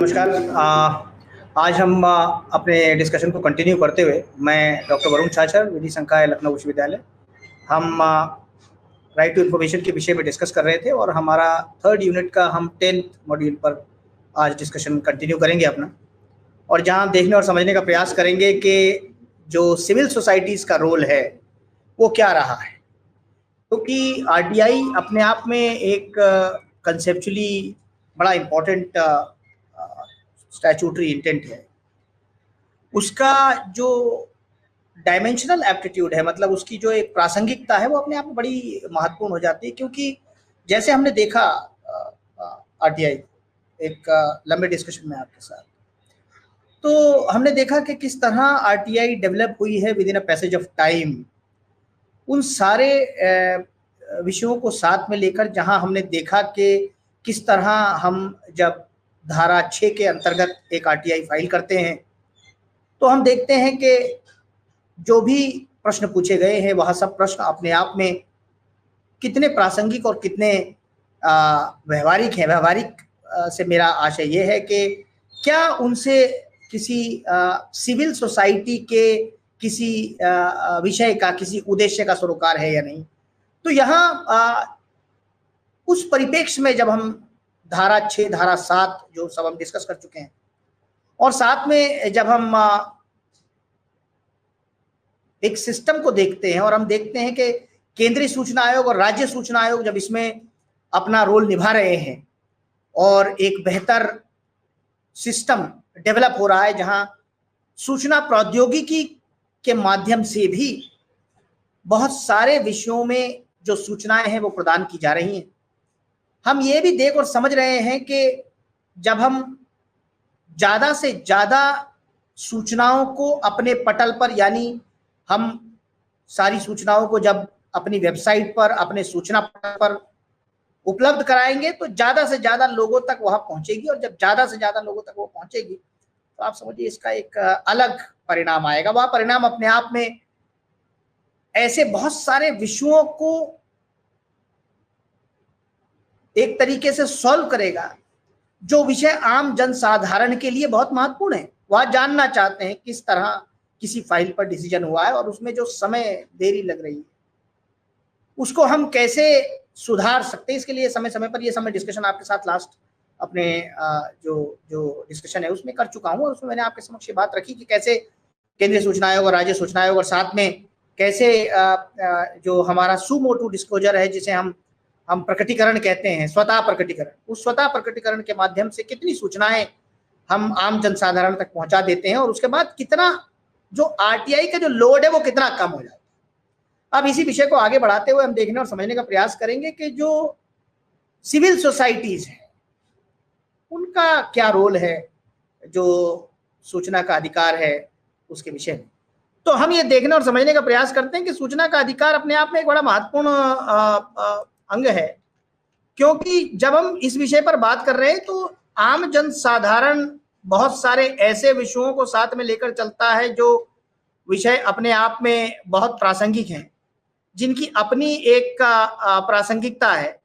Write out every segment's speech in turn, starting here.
नमस्कार। आज हम अपने डिस्कशन को कंटिन्यू करते हुए मैं डॉक्टर वरुण छाछर, विधि संकाय लखनऊ विश्वविद्यालय, हम राइट टू इन्फॉर्मेशन के विषय में डिस्कस कर रहे थे और हमारा थर्ड यूनिट का हम 10th मॉड्यूल पर आज डिस्कशन कंटिन्यू करेंगे अपना, और जहां देखने और समझने का प्रयास करेंगे कि जो सिविल सोसाइटीज़ का रोल है वो क्या रहा है। क्योंकि आरटीआई अपने आप में एक कंसेप्चुअली बड़ा इम्पोर्टेंट स्टैट्यूटरी इंटेंट है। उसका जो डायमेंशनल एप्टीट्यूड है, मतलब उसकी जो एक प्रासंगिकता है, वो अपने आप में बड़ी महत्वपूर्ण हो जाती है। क्योंकि जैसे हमने देखा आरटीआई एक लंबे डिस्कशन में आपके साथ, तो हमने देखा कि किस तरह आरटीआई डेवलप हुई है with in a passage of time. उन सारे विषयों को साथ में लेकर जहां हमने देखा कि किस तरह हम जब धारा 6 के अंतर्गत एक आरटीआई फाइल करते हैं तो हम देखते हैं कि जो भी प्रश्न पूछे गए हैं वह सब प्रश्न अपने आप में कितने प्रासंगिक और कितने व्यवहारिक हैं। व्यवहारिक से मेरा आशय ये है कि क्या उनसे किसी सिविल सोसाइटी के किसी विषय का, किसी उद्देश्य का सरोकार है या नहीं। तो यहाँ उस परिप्रेक्ष्य में जब हम धारा 6, धारा 7 जो सब हम डिस्कस कर चुके हैं, और साथ में जब हम एक सिस्टम को देखते हैं और हम देखते हैं कि केंद्रीय सूचना आयोग और राज्य सूचना आयोग जब इसमें अपना रोल निभा रहे हैं और एक बेहतर सिस्टम डेवलप हो रहा है जहां सूचना प्रौद्योगिकी के माध्यम से भी बहुत सारे विषयों में जो सूचनाएं हैं वो प्रदान की जा रही हैं। हम ये भी देख और समझ रहे हैं कि जब हम ज़्यादा से ज़्यादा सूचनाओं को अपने पटल पर, यानी हम सारी सूचनाओं को जब अपनी वेबसाइट पर, अपने सूचना पटल पर उपलब्ध कराएंगे तो ज़्यादा से ज़्यादा लोगों तक वह पहुंचेगी, और जब ज़्यादा से ज़्यादा लोगों तक वो पहुंचेगी तो आप समझिए इसका एक अलग परिणाम आएगा। वह परिणाम अपने आप में ऐसे बहुत सारे विषयों को एक तरीके से सॉल्व करेगा जो विषय आम जनसाधारण के लिए बहुत महत्वपूर्ण है। वह जानना चाहते हैं किस तरह किसी फाइल पर डिसीजन हुआ है और उसमें जो समय देरी लग रही है उसको हम कैसे सुधार सकते हैं। इसके लिए समय समय पर ये समय डिस्कशन आपके साथ लास्ट अपने जो डिस्कशन है उसमें कर चुका हूं, और उसमें मैंने आपके समक्ष ये बात रखी कि कैसे केंद्रीय सूचना आयोग और राज्य सूचना आयोग और साथ में कैसे जो हमारा सुमोटो डिस्क्लोजर है, जिसे हम प्रकटीकरण कहते हैं, स्वतः प्रकटीकरण, उस स्वतः प्रकटीकरण के माध्यम से कितनी सूचनाएं हम आम जनसाधारण तक पहुंचा देते हैं और उसके बाद कितना जो आरटीआई का जो लोड है वो कितना कम हो जाता है। अब इसी विषय को आगे बढ़ाते हुए हम देखने और समझने का प्रयास करेंगे कि जो सिविल सोसाइटीज हैं उनका क्या रोल है, जो सूचना का अधिकार है उसके विषय में। तो हम ये देखने और समझने का प्रयास करते हैं कि सूचना का अधिकार अपने आप में एक बड़ा महत्वपूर्ण अंग है, क्योंकि जब हम इस विषय पर बात कर रहे हैं तो आम जनसाधारण बहुत सारे ऐसे विषयों को साथ में लेकर चलता है जो विषय अपने आप में बहुत प्रासंगिक हैं, जिनकी अपनी एक प्रासंगिकता है,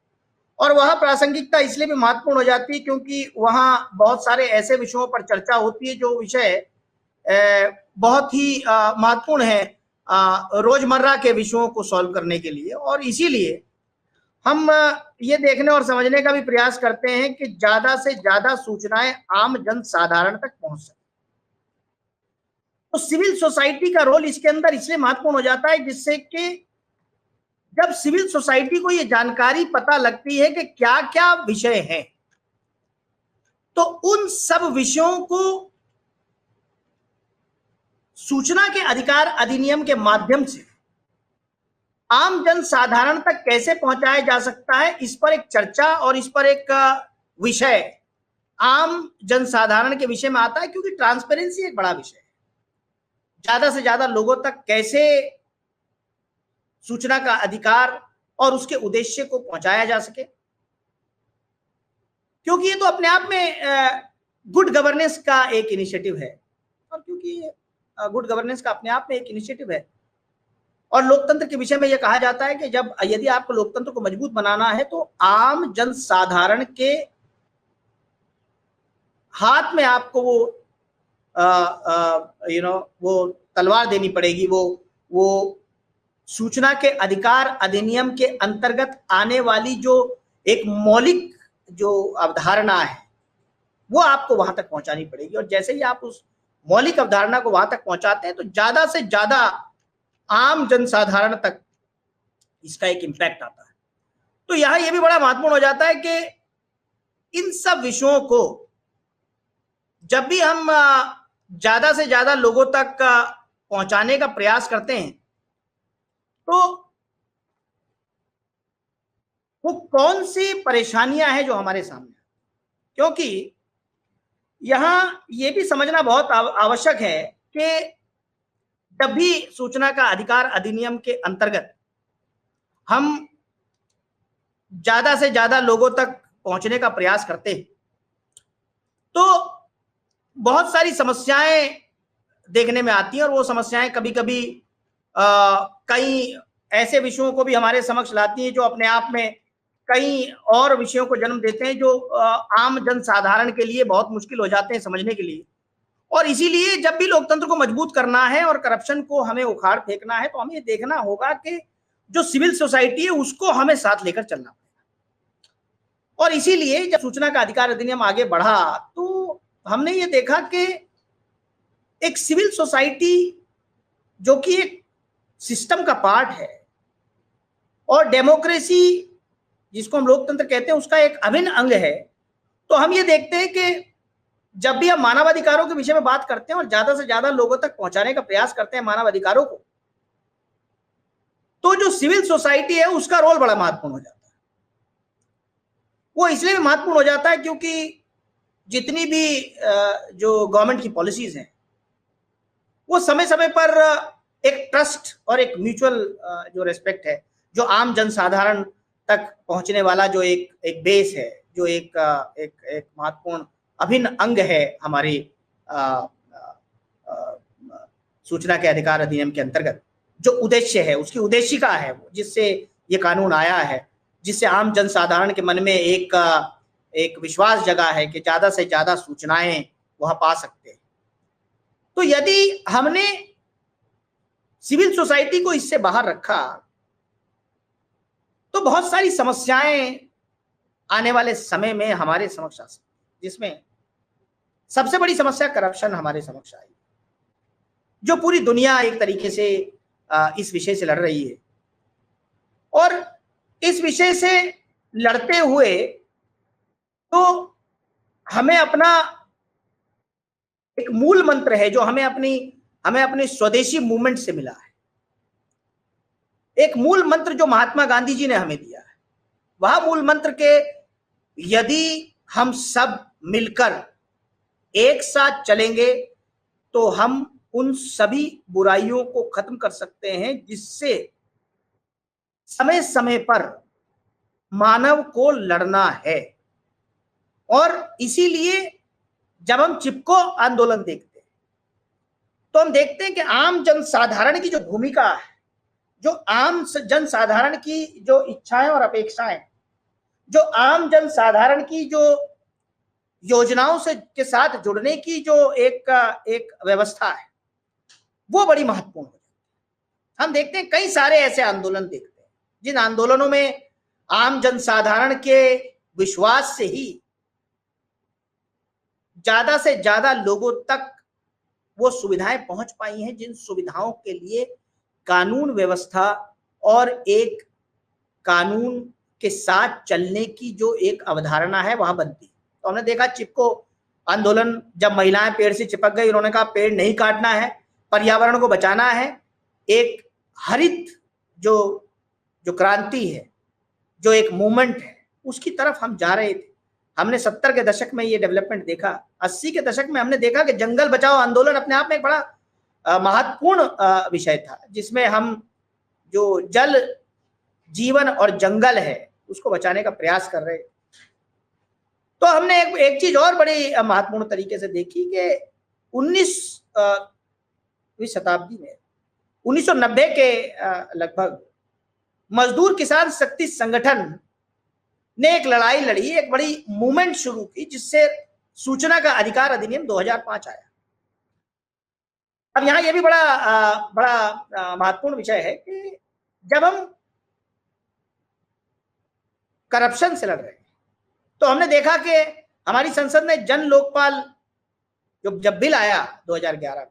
और वह प्रासंगिकता इसलिए भी महत्वपूर्ण हो जाती है क्योंकि वहाँ बहुत सारे ऐसे विषयों पर चर्चा होती है जो विषय बहुत ही महत्वपूर्ण है रोजमर्रा के विषयों को सॉल्व करने के लिए। और इसीलिए हम ये देखने और समझने का भी प्रयास करते हैं कि ज्यादा से ज्यादा सूचनाएं आम जनसाधारण तक पहुंच सके। तो सिविल सोसाइटी का रोल इसके अंदर इसलिए महत्वपूर्ण हो जाता है जिससे कि जब सिविल सोसाइटी को ये जानकारी पता लगती है कि क्या क्या विषय हैं, तो उन सब विषयों को सूचना के अधिकार अधिनियम के माध्यम से आम जनसाधारण तक कैसे पहुंचाया जा सकता है, इस पर एक चर्चा और इस पर एक विषय आम जनसाधारण के विषय में आता है। क्योंकि ट्रांसपेरेंसी एक बड़ा विषय है, ज्यादा से ज्यादा लोगों तक कैसे सूचना का अधिकार और उसके उद्देश्य को पहुंचाया जा सके, क्योंकि ये तो अपने आप में गुड गवर्नेंस का एक इनिशिएटिव है, और क्योंकि गुड गवर्नेंस का अपने आप में एक इनिशिएटिव है और लोकतंत्र के विषय में यह कहा जाता है कि जब यदि आपको लोकतंत्र को मजबूत बनाना है तो आम जनसाधारण के हाथ में आपको वो वो तलवार देनी पड़ेगी, वो सूचना के अधिकार अधिनियम के अंतर्गत आने वाली जो एक मौलिक जो अवधारणा है वो आपको वहां तक पहुंचानी पड़ेगी। और जैसे ही आप उस मौलिक अवधारणा को वहां तक पहुंचाते हैं तो ज्यादा से ज्यादा आम जनसाधारण तक इसका एक इम्पैक्ट आता है। तो यहां यह भी बड़ा महत्वपूर्ण हो जाता है कि इन सब विषयों को जब भी हम ज्यादा से ज्यादा लोगों तक पहुंचाने का प्रयास करते हैं तो वो कौन सी परेशानियां हैं जो हमारे सामने, क्योंकि यहां ये भी समझना बहुत आवश्यक है कि जब भी सूचना का अधिकार अधिनियम के अंतर्गत हम ज्यादा से ज्यादा लोगों तक पहुंचने का प्रयास करते हैं तो बहुत सारी समस्याएं देखने में आती हैं, और वो समस्याएं कभी कभी कई ऐसे विषयों को भी हमारे समक्ष लाती हैं जो अपने आप में कई और विषयों को जन्म देते हैं जो आम जनसाधारण के लिए बहुत मुश्किल हो जाते हैं समझने के लिए। और इसीलिए जब भी लोकतंत्र को मजबूत करना है और करप्शन को हमें उखाड़ फेंकना है तो हमें देखना होगा कि जो सिविल सोसाइटी है उसको हमें साथ लेकर चलना पड़ेगा। और इसीलिए जब सूचना का अधिकार अधिनियम आगे बढ़ा तो हमने ये देखा कि एक सिविल सोसाइटी जो कि एक सिस्टम का पार्ट है और डेमोक्रेसी जिसको हम लोकतंत्र कहते हैं उसका एक अभिन्न अंग है, तो हम ये देखते हैं कि जब भी हम मानवाधिकारों के विषय में बात करते हैं और ज्यादा से ज्यादा लोगों तक पहुंचाने का प्रयास करते हैं मानवाधिकारों को, तो जो सिविल सोसाइटी है उसका रोल बड़ा महत्वपूर्ण हो जाता है। वो इसलिए भी महत्वपूर्ण हो जाता है क्योंकि जितनी भी जो गवर्नमेंट की पॉलिसीज हैं वो समय समय पर एक ट्रस्ट और एक म्यूचुअल जो रेस्पेक्ट है, जो आम जनसाधारण तक पहुंचने वाला जो एक बेस है, जो एक महत्वपूर्ण अभिन्न अंग है हमारी सूचना के अधिकार अधिनियम के अंतर्गत, जो उद्देश्य है उसकी उद्देशिका है जिससे ये कानून आया है, जिससे आम जनसाधारण के मन में एक विश्वास जगा है कि ज्यादा से ज्यादा सूचनाएं वह पा सकते हैं। तो यदि हमने सिविल सोसाइटी को इससे बाहर रखा तो बहुत सारी समस्याएं आने वाले समय में हमारे समक्ष आ सकती, जिसमें सबसे बड़ी समस्या करप्शन हमारे समक्ष आई, जो पूरी दुनिया एक तरीके से इस विषय से लड़ रही है। और इस विषय से लड़ते हुए तो हमें अपना एक मूल मंत्र है जो हमें अपनी स्वदेशी मूवमेंट से मिला है, एक मूल मंत्र जो महात्मा गांधी जी ने हमें दिया है। वह मूल मंत्र के यदि हम सब मिलकर एक साथ चलेंगे तो हम उन सभी बुराइयों को खत्म कर सकते हैं जिससे समय समय पर मानव को लड़ना है। और इसीलिए जब हम चिपको आंदोलन देखते हैं तो हम देखते हैं कि आम जनसाधारण की जो भूमिका है, जो आम जनसाधारण की जो इच्छाएं और अपेक्षाएं, जो आम जनसाधारण की जो योजनाओं से के साथ जुड़ने की जो एक व्यवस्था है, वो बड़ी महत्वपूर्ण है। हम देखते हैं कई सारे ऐसे आंदोलन देखते हैं जिन आंदोलनों में आम जनसाधारण के विश्वास से ही ज्यादा से ज्यादा लोगों तक वो सुविधाएं पहुंच पाई हैं जिन सुविधाओं के लिए कानून व्यवस्था और एक कानून के साथ चलने की जो एक अवधारणा है वह बनती है। तो हमने देखा चिपको आंदोलन, जब महिलाएं पेड़ से चिपक गई, उन्होंने कहा पेड़ नहीं काटना है, पर्यावरण को बचाना है, एक हरित जो क्रांति है, जो एक मूवमेंट है, उसकी तरफ हम जा रहे थे। हमने 70 के दशक में ये डेवलपमेंट देखा, 80 के दशक में हमने देखा कि जंगल बचाओ आंदोलन अपने आप में एक बड़ा महत्वपूर्ण विषय था, जिसमें हम जो जल जीवन और जंगल है उसको बचाने का प्रयास कर रहे। तो हमने एक चीज और बड़ी महत्वपूर्ण तरीके से देखी कि 19वीं शताब्दी में 1990 के लगभग मजदूर किसान शक्ति संगठन ने एक लड़ाई लड़ी, एक बड़ी मूवमेंट शुरू की, जिससे सूचना का अधिकार अधिनियम 2005 आया। अब यहां यह भी बड़ा महत्वपूर्ण विषय है कि जब हम करप्शन से लड़ रहे हैं तो हमने देखा कि हमारी संसद ने जन लोकपाल जब बिल आया 2011 में,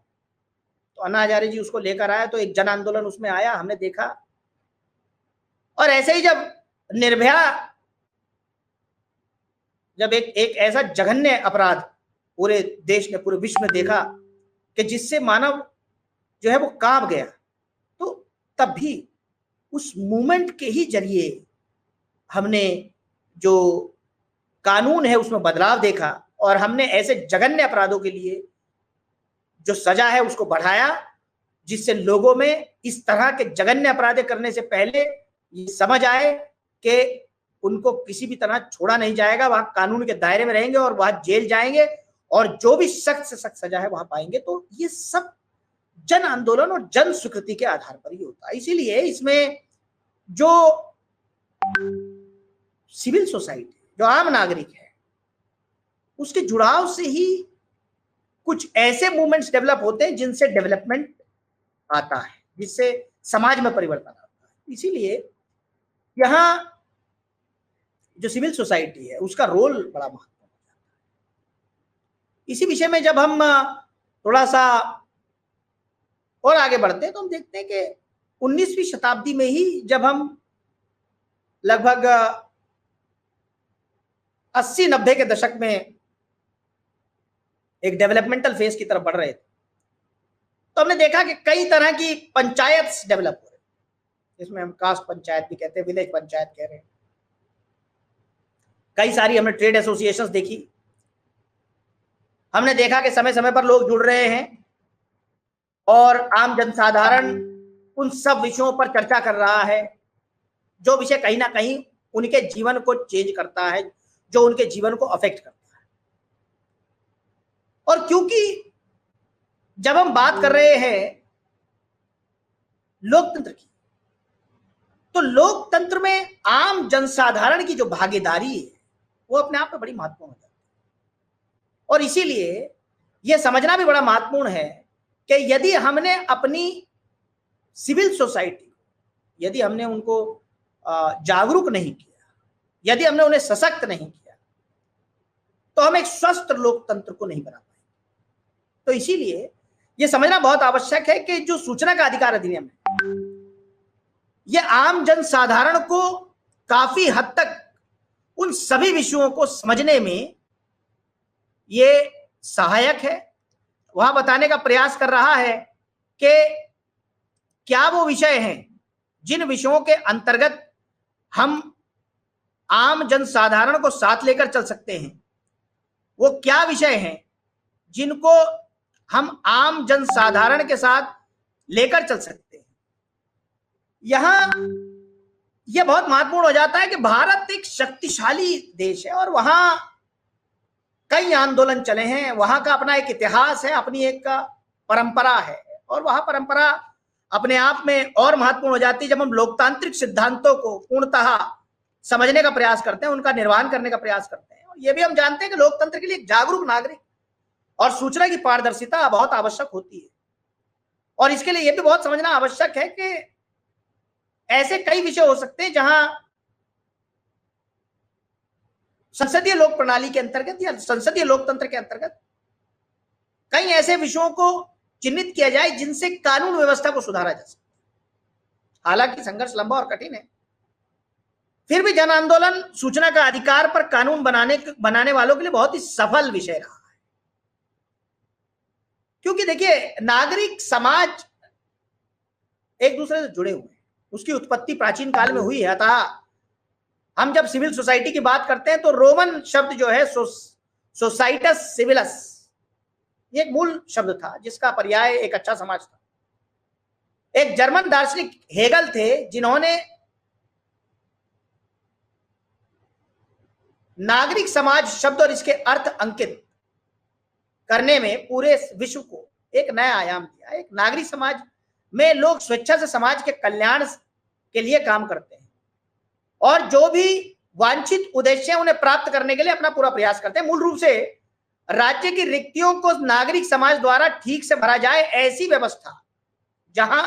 तो अन्ना हजारे जी उसको लेकर आया, तो एक जन आंदोलन उसमें आया, हमने देखा। और ऐसे ही जब निर्भया, जब एक ऐसा जघन्य अपराध पूरे देश ने, पूरे विश्व में देखा कि जिससे मानव जो है वो कांप गया, तो तब भी उस मूवमेंट के ही जरिए हमने जो कानून है उसमें बदलाव देखा और हमने ऐसे जघन्य अपराधों के लिए जो सजा है उसको बढ़ाया, जिससे लोगों में इस तरह के जघन्य अपराध करने से पहले ये समझ आए कि उनको किसी भी तरह छोड़ा नहीं जाएगा, वहां कानून के दायरे में रहेंगे और वहां जेल जाएंगे और जो भी सख्त से सख्त सजा है वहां पाएंगे। तो ये सब जन आंदोलन और जन स्वीकृति के आधार पर ही होता है। इसीलिए इसमें जो सिविल सोसाइटी, जो आम नागरिक है, उसके जुड़ाव से ही कुछ ऐसे मूवमेंट्स डेवलप होते हैं जिनसे डेवलपमेंट आता है, जिससे समाज में परिवर्तन आता है। इसीलिए यहां जो सिविल सोसाइटी है उसका रोल बड़ा महत्वपूर्ण है। इसी विषय में जब हम थोड़ा सा और आगे बढ़ते हैं तो हम देखते हैं कि 19वीं शताब्दी में ही जब हम लगभग 80-90 के दशक में एक डेवलपमेंटल फेज की तरफ बढ़ रहे थे, तो हमने देखा कि कई तरह की पंचायत डेवलप हो रही, जिसमें हम कास्ट पंचायत भी कहते हैं, विलेज पंचायत कह रहे हैं। कई सारी हमने ट्रेड एसोसिएशंस देखी। हमने देखा कि समय समय पर लोग जुड़ रहे हैं और आम जनसाधारण उन सब विषयों पर चर्चा कर रहा है जो विषय कहीं ना कहीं उनके जीवन को चेंज करता है, जो उनके जीवन को अफेक्ट करता है। और क्योंकि जब हम बात कर रहे हैं लोकतंत्र की, तो लोकतंत्र में आम जनसाधारण की जो भागीदारी है वो अपने आप में बड़ी महत्वपूर्ण हो जाती है। और इसीलिए यह समझना भी बड़ा महत्वपूर्ण है कि यदि हमने अपनी सिविल सोसाइटी, यदि हमने उनको जागरूक नहीं किया, यदि हमने उन्हें सशक्त नहीं किया, तो हम एक स्वस्थ लोकतंत्र को नहीं बना पाएंगे। तो इसीलिए यह समझना बहुत आवश्यक है कि जो सूचना का अधिकार अधिनियम है, यह आम जनसाधारण को काफी हद तक उन सभी विषयों को समझने में ये सहायक है। वहां बताने का प्रयास कर रहा है कि क्या वो विषय हैं जिन विषयों के अंतर्गत हम आम जनसाधारण को साथ लेकर चल सकते हैं, वो क्या विषय हैं जिनको हम आम जनसाधारण के साथ लेकर चल सकते हैं। यहां यह बहुत महत्वपूर्ण हो जाता है कि भारत एक शक्तिशाली देश है और वहां कई आंदोलन चले हैं, वहां का अपना एक इतिहास है, अपनी एक परंपरा है, और वहां परंपरा अपने आप में और महत्वपूर्ण हो जाती है जब हम लोकतांत्रिक सिद्धांतों को पूर्णतः समझने का प्रयास करते हैं, उनका निर्वहन करने का प्रयास करते हैं। और यह भी हम जानते हैं कि लोकतंत्र के लिए एक जागरूक नागरिक और सूचना की पारदर्शिता बहुत आवश्यक होती है। और इसके लिए यह भी बहुत समझना आवश्यक है कि ऐसे कई विषय हो सकते हैं जहां संसदीय लोक प्रणाली के अंतर्गत या संसदीय लोकतंत्र के अंतर्गत कई ऐसे विषयों को चिन्हित किया जाए जिनसे कानून व्यवस्था को सुधारा जा सके। हालांकि संघर्ष लंबा और कठिन है, फिर भी जन आंदोलन सूचना का अधिकार पर कानून बनाने वालों के लिए बहुत ही सफल विषय रहा है। क्योंकि देखिए, नागरिक समाज एक दूसरे से जुड़े हुए हैं, उसकी उत्पत्ति प्राचीन काल में हुई है। अतः हम जब सिविल सोसाइटी की बात करते हैं तो रोमन शब्द जो है सोसाइटस सिविलस, ये एक मूल शब्द था जिसका पर्याय एक अच्छा समाज था। एक जर्मन दार्शनिक हेगल थे जिन्होंने नागरिक समाज शब्द और इसके अर्थ अंकित करने में पूरे विश्व को एक नया आयाम दिया। एक नागरिक समाज में लोग स्वेच्छा से समाज के कल्याण के लिए काम करते हैं और जो भी वांछित उद्देश्य उन्हें प्राप्त करने के लिए अपना पूरा प्रयास करते हैं। मूल रूप से राज्य की रिक्तियों को नागरिक समाज द्वारा ठीक से भरा जाए, ऐसी व्यवस्था जहां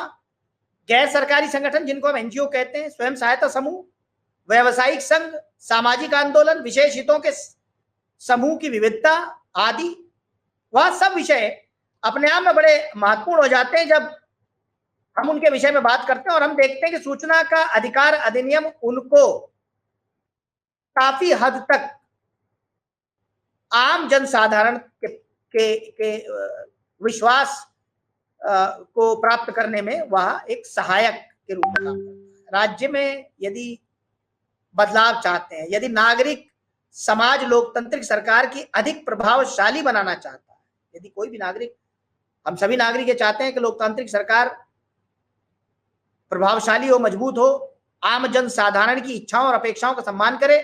गैर सरकारी संगठन, जिनको हम एनजीओ कहते हैं, स्वयं सहायता समूह, व्यवसायिक संघ, सामाजिक आंदोलन, विशेष हितों के समूह की विविधता आदि, वह सब विषय अपने आप में बड़े महत्वपूर्ण हो जाते हैं जब हम उनके विषय में बात करते हैं। और हम देखते हैं कि सूचना का अधिकार अधिनियम उनको काफी हद तक आम जनसाधारण के विश्वास को प्राप्त करने में वह एक सहायक के रूप में काम करता है। राज्य में यदि बदलाव चाहते हैं, यदि नागरिक समाज लोकतांत्रिक सरकार की अधिक प्रभावशाली बनाना चाहता है, यदि कोई भी नागरिक, हम सभी नागरिक ये चाहते हैं कि लोकतांत्रिक सरकार प्रभावशाली हो, मजबूत हो, आम जन साधारण की इच्छाओं और अपेक्षाओं का सम्मान करे,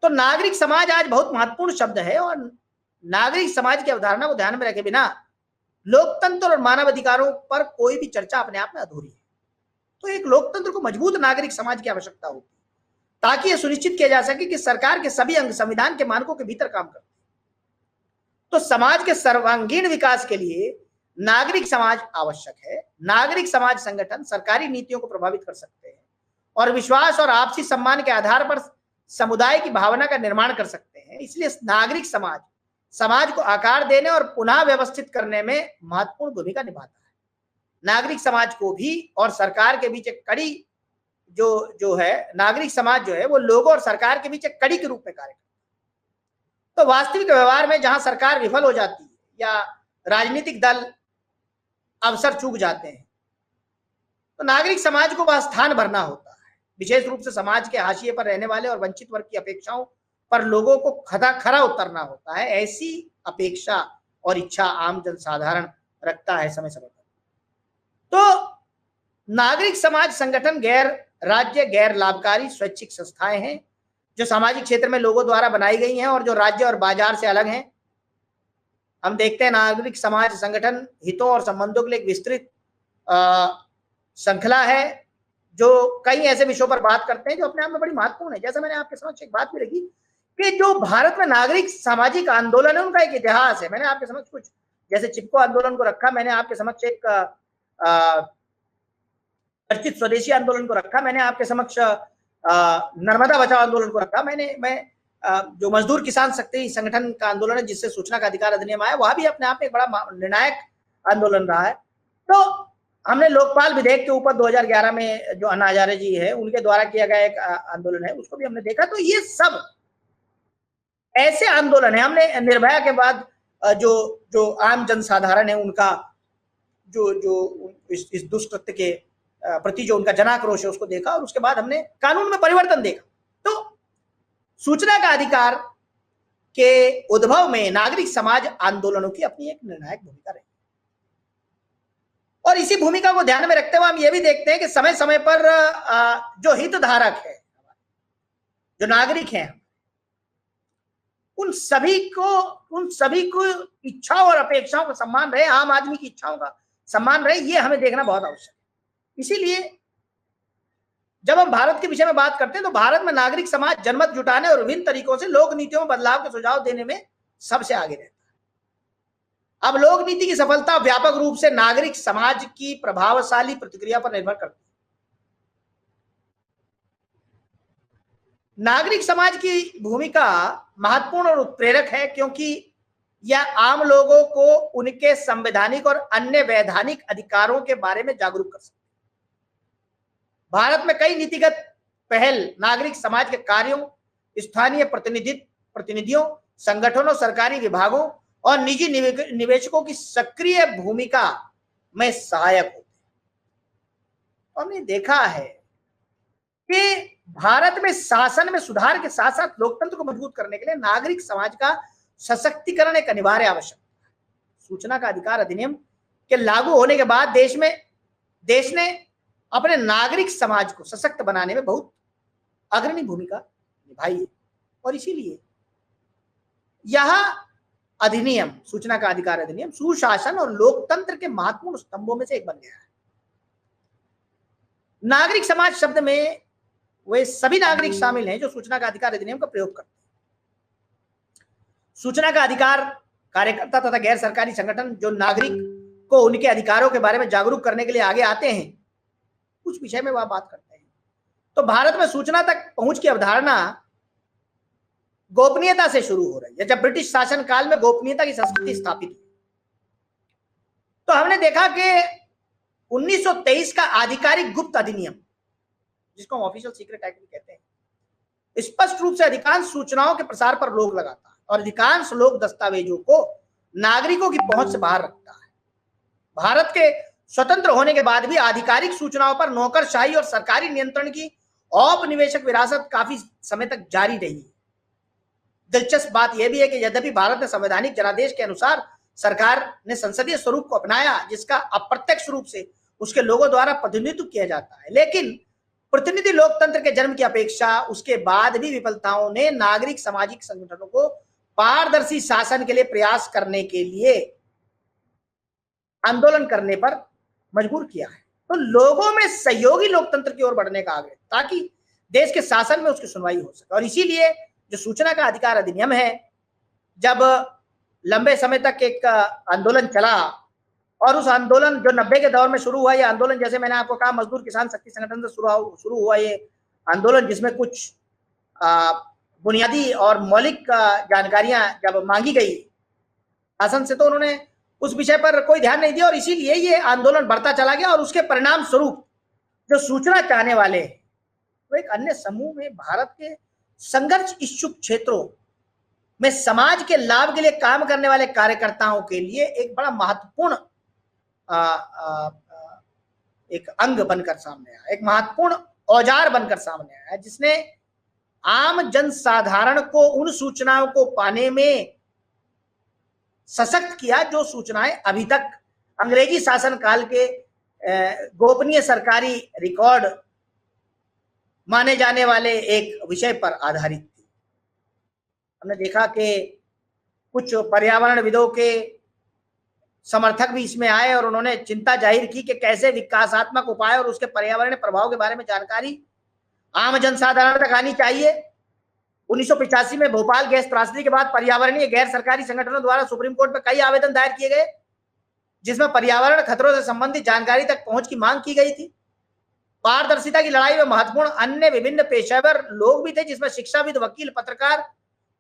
तो नागरिक समाज आज बहुत महत्वपूर्ण शब्द है। और नागरिक समाज की अवधारणा को ध्यान में रखे बिना लोकतंत्र और मानव अधिकारों पर कोई भी चर्चा अपने आप में अधूरी है। तो एक लोकतंत्र को मजबूत नागरिक समाज की आवश्यकता होती है, ताकि यह सुनिश्चित किया जा सके कि सरकार के सभी अंग संविधान के मानकों के भीतर काम करते हैं। तो समाज के सर्वांगीण विकास के लिए नागरिक समाज आवश्यक है। नागरिक समाज संगठन सरकारी नीतियों को प्रभावित कर सकते हैं और विश्वास और आपसी सम्मान के आधार पर समुदाय की भावना का निर्माण कर सकते हैं। इसलिए नागरिक समाज समाज को आकार देने और पुनः व्यवस्थित करने में महत्वपूर्ण भूमिका निभाता है। नागरिक समाज को भी और सरकार के बीच एक कड़ी जो है, नागरिक समाज जो है वो लोगों और सरकार के बीच एक कड़ी के रूप में कार्य करता है। तो वास्तविक व्यवहार में जहां सरकार विफल हो जाती है या राजनीतिक दल अवसर चूक जाते हैं, तो नागरिक समाज को वह स्थान भरना होता है। विशेष रूप से समाज के हाशिए पर रहने वाले और वंचित वर्ग की अपेक्षाओं पर लोगों को खरा उतरना होता है। ऐसी अपेक्षा और इच्छा आम जनसाधारण रखता है समय समय पर। तो नागरिक समाज संगठन गैर राज्य, गैर लाभकारी स्वैच्छिक संस्थाएं हैं जो सामाजिक क्षेत्र में लोगों द्वारा बनाई गई हैं और जो राज्य और बाजार से अलग हैं। हम देखते हैं नागरिक समाज संगठन हितों और संबंधों के लिए एक विस्तृत श्रृंखला है जो कई ऐसे विषयों पर बात करते हैं जो अपने आप में बड़ी महत्वपूर्ण है। जैसे मैंने आपके समक्ष एक बात भी रखी कि जो भारत में नागरिक सामाजिक आंदोलन है उनका एक इतिहास है। मैंने आपके समक्ष कुछ, जैसे चिपको आंदोलन को रखा, मैंने आपके समक्ष एक चर्चित स्वदेशी आंदोलन को रखा, मैंने आपके समक्ष नर्मदा बचाओ आंदोलन को रखा, मैं जो मजदूर किसान शक्ति संगठन का आंदोलन है जिससे सूचना का अधिकार अधिनियम आया, वह भी अपने आप में एक बड़ा निर्णायक आंदोलन रहा है। तो हमने लोकपाल विधेयक के ऊपर 2011 में जो अन्ना हजारे जी है उनके द्वारा किया गया एक आंदोलन है, उसको भी हमने देखा। तो ये सब ऐसे आंदोलन है। हमने निर्भया के बाद जो आम जनसाधारण है उनका जो इस दुष्कृत्य के प्रति जो उनका जनाक्रोश है उसको देखा, और उसके बाद हमने कानून में परिवर्तन देखा। तो सूचना का अधिकार के उद्भव में नागरिक समाज आंदोलनों की अपनी एक निर्णायक भूमिका रही, और इसी भूमिका को ध्यान में रखते हुए हम ये भी देखते हैं कि समय समय पर जो हितधारक है, जो नागरिक हैं, उन सभी को इच्छाओं और अपेक्षाओं का सम्मान रहे, आम आदमी की इच्छाओं का सम्मान रहे, ये हमें देखना बहुत आवश्यक है। इसीलिए जब हम भारत के विषय में बात करते हैं तो भारत में नागरिक समाज जनमत जुटाने और विभिन्न तरीकों से लोक नीतियों में बदलाव के सुझाव देने में सबसे आगे रहता है। अब लोक नीति की सफलता व्यापक रूप से नागरिक समाज की प्रभावशाली प्रतिक्रिया पर निर्भर करती है। नागरिक समाज की भूमिका महत्वपूर्ण और उत्प्रेरक है क्योंकि यह आम लोगों को उनके संवैधानिक और अन्य वैधानिक अधिकारों के बारे में जागरूक कर सकता है। भारत में कई नीतिगत पहल नागरिक समाज के कार्यों, स्थानीय प्रतिनिधियों, संगठनों, सरकारी विभागों और निजी निवेशकों की सक्रिय भूमिका में सहायक होते हैं। हमने देखा है कि भारत में शासन में सुधार के साथ साथ लोकतंत्र को मजबूत करने के लिए नागरिक समाज का सशक्तिकरण एक अनिवार्य आवश्यकता है। सूचना का अधिकार अधिनियम के लागू होने के बाद देश ने अपने नागरिक समाज को सशक्त बनाने में बहुत अग्रणी भूमिका निभाई है, और इसीलिए यह अधिनियम, सूचना का अधिकार अधिनियम, सुशासन और लोकतंत्र के महत्वपूर्ण स्तंभों में से एक बन गया है। नागरिक समाज शब्द में वे सभी नागरिक शामिल हैं जो सूचना का अधिकार अधिनियम का प्रयोग करते हैं। सूचना का अधिकार कार्यकर्ता तथा गैर सरकारी संगठन जो नागरिक को उनके अधिकारों के बारे में जागरूक करने के लिए आगे आते हैं, कुछ विषय में वह बात करते हैं। तो भारत में सूचना तक पहुंच की अवधारणा गोपनीयता से शुरू हो रही है। जब ब्रिटिश शासन काल में गोपनीयता की संस्कृति स्थापित हुई, तो हमने देखा कि 1923 का आधिकारिक गुप्त अधिनियम, जिसको हम ऑफिशियल सीक्रेट एक्ट भी कहते हैं, स्पष्ट रूप से अधिकांश सूचनाओं के प्रसार पर रोक लगाता है और अधिकांश लोक दस्तावेजों को नागरिकों की पहुंच से बाहर रखता है। भारत के स्वतंत्र होने के बाद भी आधिकारिक सूचनाओं पर नौकरशाही और सरकारी नियंत्रण की औपनिवेशिक विरासत काफी समय तक जारी रही है। दिलचस्प बात यह भी है कि यद्यपि भारत ने संवैधानिक जनादेश के अनुसार सरकार ने संसदीय स्वरूप को अपनाया, जिसका अप्रत्यक्ष रूप से उसके लोगों द्वारा प्रतिनिधित्व किया जाता है, लेकिन प्रतिनिधि लोकतंत्र के जन्म की अपेक्षा उसके बाद भी विफलताओं ने नागरिक सामाजिक संगठनों को पारदर्शी शासन के लिए प्रयास करने के लिए आंदोलन करने पर मजबूर किया है। तो लोगों में सहयोगी लोकतंत्र की ओर बढ़ने का आग्रह, ताकि देश के शासन में उसकी सुनवाई हो सके। और इसीलिए जो सूचना का अधिकार अधिनियम है, जब लंबे समय तक एक आंदोलन चला और उस आंदोलन जो 90 के दौर में शुरू हुआ, ये आंदोलन जैसे मैंने आपको कहा मजदूर किसान शक्ति संगठन से शुरू हुआ ये आंदोलन, जिसमें कुछ बुनियादी और मौलिक जानकारियां जब मांगी गई शासन से, तो उन्होंने उस विषय पर कोई ध्यान नहीं दिया और इसीलिए ये आंदोलन बढ़ता चला गया। और उसके परिणाम स्वरूप जो सूचना चाहने वाले वो एक अन्य समूह में भारत के संघर्ष इच्छुक क्षेत्रों में समाज के लाभ के लिए काम करने वाले कार्यकर्ताओं के लिए एक बड़ा महत्वपूर्ण एक अंग बनकर सामने आया, एक महत्वपूर्ण औजार बनकर सामने आया, जिसने आम जनसाधारण को उन सूचनाओं को पाने में सशक्त किया जो सूचनाएं अभी तक अंग्रेजी शासन काल के गोपनीय सरकारी रिकॉर्ड माने जाने वाले एक विषय पर आधारित थी। हमने देखा कि कुछ पर्यावरणविदों के समर्थक भी इसमें आए और उन्होंने चिंता जाहिर की कि कैसे विकासात्मक उपाय और उसके पर्यावरणीय प्रभाव के बारे में जानकारी आम जनसाधारण तक आनी चाहिए। 1985 में भोपाल गैस त्रासदी के बाद पर्यावरणीय गैर सरकारी संगठनों द्वारा सुप्रीम कोर्ट में कई आवेदन दायर किए गए, जिसमें पर्यावरण खतरों से संबंधित जानकारी तक पहुंच की मांग की गई थी। पारदर्शिता की लड़ाई में महत्वपूर्ण अन्य विभिन्न पेशेवर लोग भी थे, जिसमें शिक्षाविद, वकील, पत्रकार,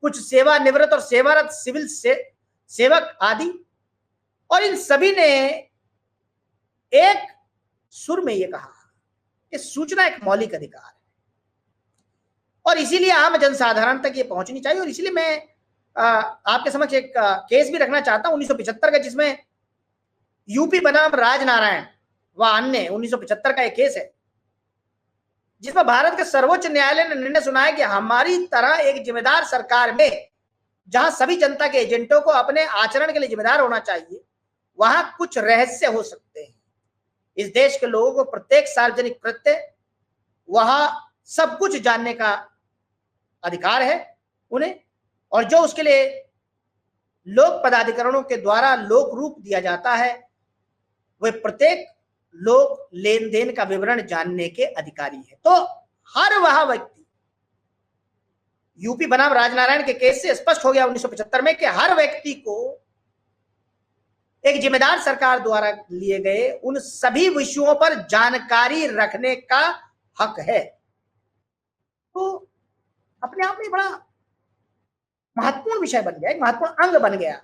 कुछ सेवानिवृत्त और सेवारत सिविल सेवक आदि। और इन सभी ने एक सुर में यह कहा कि सूचना एक मौलिक अधिकार है और इसीलिए आम जनसाधारण तक ये पहुंचनी चाहिए। और इसीलिए मैं आपके समक्ष एक केस भी रखना चाहता हूं 1975 का, जिसमें यूपी बनाम राजनारायण व अन्य 1975 का एक केस है, जिसमें भारत के सर्वोच्च न्यायालय ने निर्णय सुनाया कि हमारी तरह एक जिम्मेदार सरकार में, जहां सभी जनता के एजेंटों को अपने आचरण के लिए जिम्मेदार होना चाहिए, वहां कुछ रहस्य हो सकते हैं। इस देश के लोगों को प्रत्येक सार्वजनिक कृत्य, वहां सब कुछ जानने का अधिकार है उन्हें, और जो उसके लिए लोक पदाधिकारियों के द्वारा लोक रूप दिया जाता है, वे प्रत्येक लोक लेन देन का विवरण जानने के अधिकारी है। तो हर वह व्यक्ति, यूपी बनाम राजनारायण के केस से स्पष्ट हो गया 1975 में कि हर व्यक्ति को एक जिम्मेदार सरकार द्वारा लिए गए उन सभी विषयों पर जानकारी रखने का हक है। तो अपने आप में बड़ा महत्वपूर्ण विषय बन गया, एक महत्वपूर्ण अंग बन गया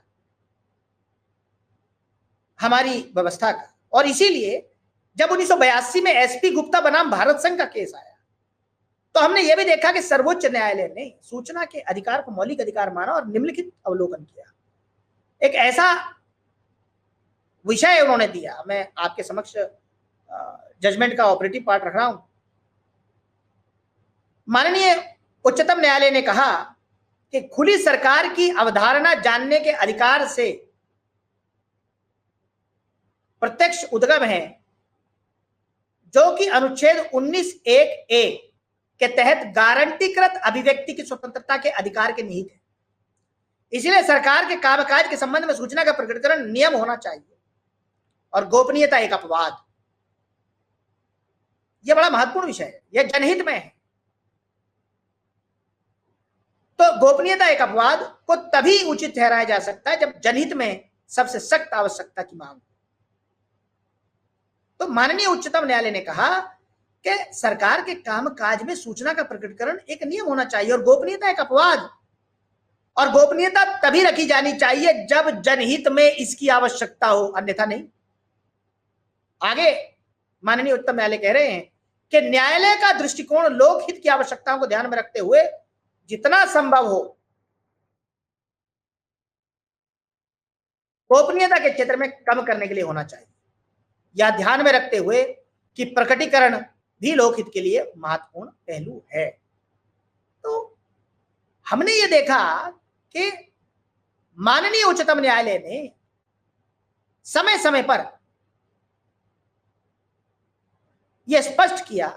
हमारी व्यवस्था का। और इसीलिए जब 1982 में एसपी गुप्ता बनाम भारत संघ का केस आया, तो हमने यह भी देखा कि सर्वोच्च न्यायालय ने सूचना के अधिकार को मौलिक अधिकार माना और निम्नलिखित अवलोकन किया। एक ऐसा विषय उन्होंने दिया, मैं आपके समक्ष जजमेंट का ऑपरेटिव पार्ट रख रहा हूं। माननीय उच्चतम न्यायालय ने कहा कि खुली सरकार की अवधारणा जानने के अधिकार से प्रत्यक्ष उद्गम है, जो कि अनुच्छेद 19(1)(a) के तहत गारंटीकृत अभिव्यक्ति की स्वतंत्रता के अधिकार के निहित है। इसलिए सरकार के कामकाज के संबंध में सूचना का प्रकटीकरण नियम होना चाहिए और गोपनीयता एक अपवाद। यह बड़ा महत्वपूर्ण विषय है, यह जनहित में है। तो गोपनीयता एक अपवाद को तभी उचित ठहराया जा सकता है जब जनहित में सबसे सख्त आवश्यकता की मांग। तो माननीय उच्चतम न्यायालय ने कहा कि सरकार के कामकाज में सूचना का प्रकटीकरण एक नियम होना चाहिए और गोपनीयता एक अपवाद, और गोपनीयता तभी रखी जानी चाहिए जब जनहित में इसकी आवश्यकता हो, अन्यथा नहीं। आगे माननीय उच्चतम न्यायालय कह रहे हैं कि न्यायालय का दृष्टिकोण लोकहित की आवश्यकताओं को ध्यान में रखते हुए जितना संभव हो गोपनीयता के क्षेत्र में कम करने के लिए होना चाहिए, या ध्यान में रखते हुए कि प्रकटीकरण भी लोकहित के लिए महत्वपूर्ण पहलू है। तो हमने ये देखा कि माननीय उच्चतम न्यायालय ने समय समय पर यह स्पष्ट किया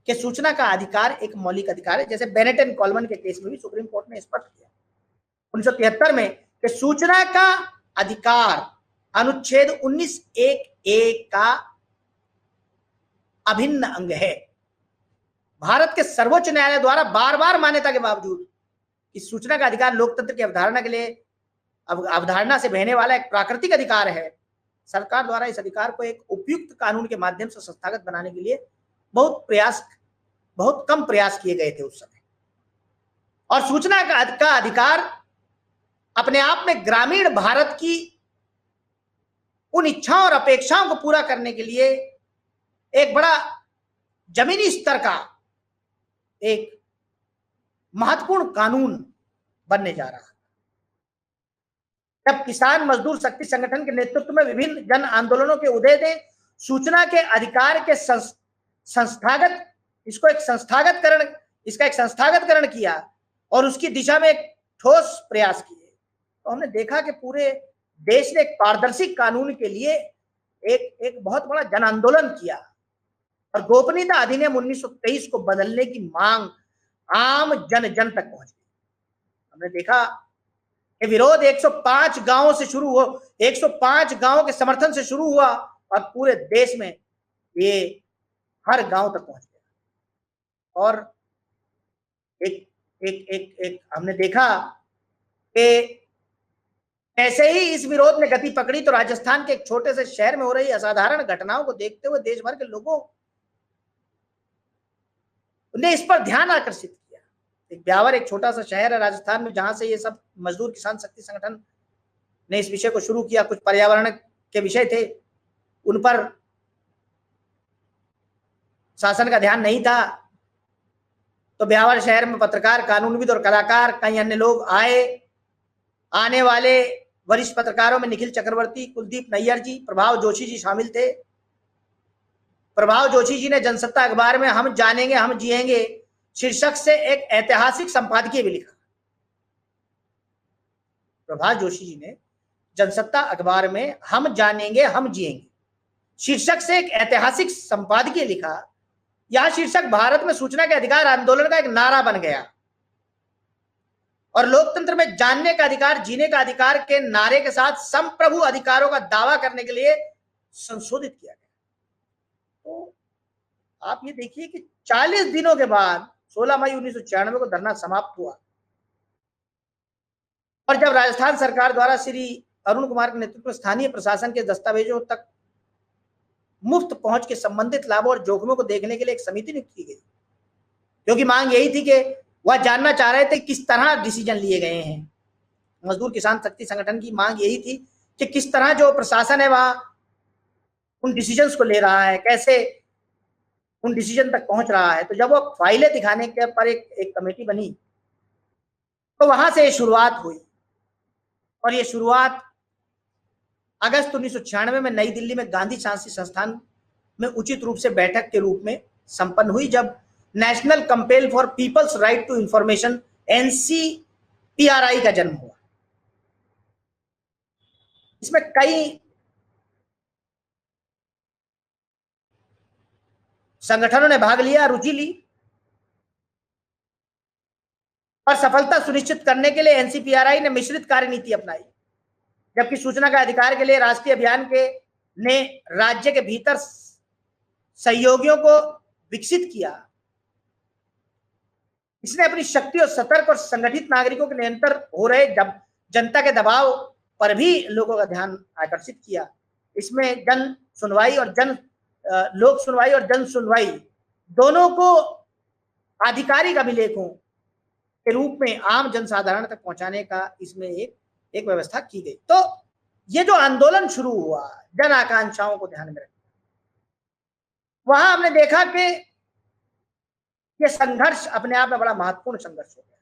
कि सूचना का अधिकार एक मौलिक अधिकार है। जैसे बेनेट एंड कॉलमन के केस में भी सुप्रीम कोर्ट ने स्पष्ट किया 1973 में कि सूचना का अधिकार अनुच्छेद 19(1)(a) का अभिन्न अंग है। भारत के सर्वोच्च न्यायालय द्वारा बार बार मान्यता के बावजूद इस सूचना का अधिकार लोकतंत्र की अवधारणा के लिए अवधारणा से बहने वाला एक प्राकृतिक अधिकार है, सरकार द्वारा इस अधिकार को एक उपयुक्त कानून के माध्यम से संस्थागत बनाने के लिए बहुत कम प्रयास किए गए थे उस समय। और सूचना का अधिकार अपने आप में ग्रामीण भारत की उन इच्छाओं और अपेक्षाओं को पूरा करने के लिए एक बड़ा जमीनी स्तर का एक महत्वपूर्ण कानून बनने जा रहा है। जब किसान मजदूर शक्ति संगठन के नेतृत्व में विभिन्न जन आंदोलनों के उदय ने सूचना के अधिकार के इसका एक संस्थागतकरण किया और उसकी दिशा में एक ठोस प्रयास किए, तो हमने देखा कि पूरे देश ने एक पारदर्शी कानून के लिए एक बहुत बड़ा जन आंदोलन किया और गोपनीयता अधिनियम 1923 को बदलने की मांग आम जन जन तक पहुंच गई। हमने देखा कि विरोध 105 गांवों से शुरू हो 105 गांवों के समर्थन से शुरू हुआ और पूरे देश में ये हर गांव तक पहुंच गया। और एक हमने देखा कि ऐसे ही इस विरोध ने गति पकड़ी तो राजस्थान के एक छोटे से शहर में हो रही असाधारण घटनाओं को देखते हुए देश भर के लोगों ने इस पर ध्यान आकर्षित किया। एक ब्यावर एक छोटा सा शहर है राजस्थान में, जहां से ये सब मजदूर किसान शक्ति संगठन ने इस विषय को शुरू किया। कुछ पर्यावरण के विषय थे, उन पर शासन का ध्यान नहीं था, तो ब्यावर शहर में पत्रकार, कानूनविद और कलाकार, कई अन्य लोग आए। आने वाले वरिष्ठ पत्रकारों में निखिल चक्रवर्ती, कुलदीप नैयर जी, प्रभाव जोशी जी शामिल थे। प्रभाव जोशी जी ने जनसत्ता अखबार में हम जानेंगे हम जिएंगे शीर्षक से एक ऐतिहासिक संपादकीय भी लिखा। प्रभाव जोशी जी ने जनसत्ता अखबार में हम जानेंगे हम जिएंगे शीर्षक से एक ऐतिहासिक संपादकीय लिखा। यह शीर्षक भारत में सूचना के अधिकार आंदोलन का एक नारा बन गया और लोकतंत्र में जानने का अधिकार, जीने का अधिकार के नारे के साथ संप्रभु अधिकारों का दावा करने के लिए संशोधित किया गया। तो आप ये देखिए कि 40 दिनों के बाद 16 मई 1996 को धरना समाप्त हुआ और जब राजस्थान सरकार द्वारा श्री अरुण कुमार के नेतृत्व में स्थानीय प्रशासन के दस्तावेजों तक मुफ्त पहुंच के संबंधित लाभों और जोखिमों को देखने के लिए एक समिति नियुक्त की गई, क्योंकि मांग यही थी कि वह जानना चाह रहे थे किस तरह डिसीजन लिए गए हैं। मजदूर किसान शक्ति संगठन की मांग यही थी कि किस तरह जो प्रशासन है वह उन डिसीजंस को ले रहा है, कैसे उन डिसीजन तक पहुंच रहा है। तो जब वो फाइलें दिखाने के पर एक कमेटी बनी तो वहां से शुरुआत हुई और ये शुरुआत अगस्त 1996 में नई दिल्ली में गांधी शांति संस्थान में उचित रूप से बैठक के रूप में संपन्न हुई, जब national campaign for people's right to information NCPRI का जन्म हुआ। इसमें कई संगठनों ने भाग लिया, रुचि ली और सफलता सुनिश्चित करने के लिए NCPRI ने मिश्रित कार्यनीति अपनाई। जबकि सूचना का अधिकार के लिए राष्ट्रीय अभियान के ने राज्य के भीतर सहयोगियों को विकसित किया, इसने अपनी शक्ति और सतर्क और संगठित नागरिकों के निरंतर हो रहे जनता के दबाव पर भी लोगों का ध्यान आकर्षित किया। इसमें जन सुनवाई और लोक सुनवाई और जन सुनवाई दोनों को आधिकारिक अभिलेखों के रूप में आम जनसाधारण तक पहुंचाने का इसमें एक व्यवस्था की गई। तो ये जो आंदोलन शुरू हुआ जन आकांक्षाओं को ध्यान में रखकर, वहां हमने देखा कि ये संघर्ष अपने आप में बड़ा महत्वपूर्ण संघर्ष हो गया।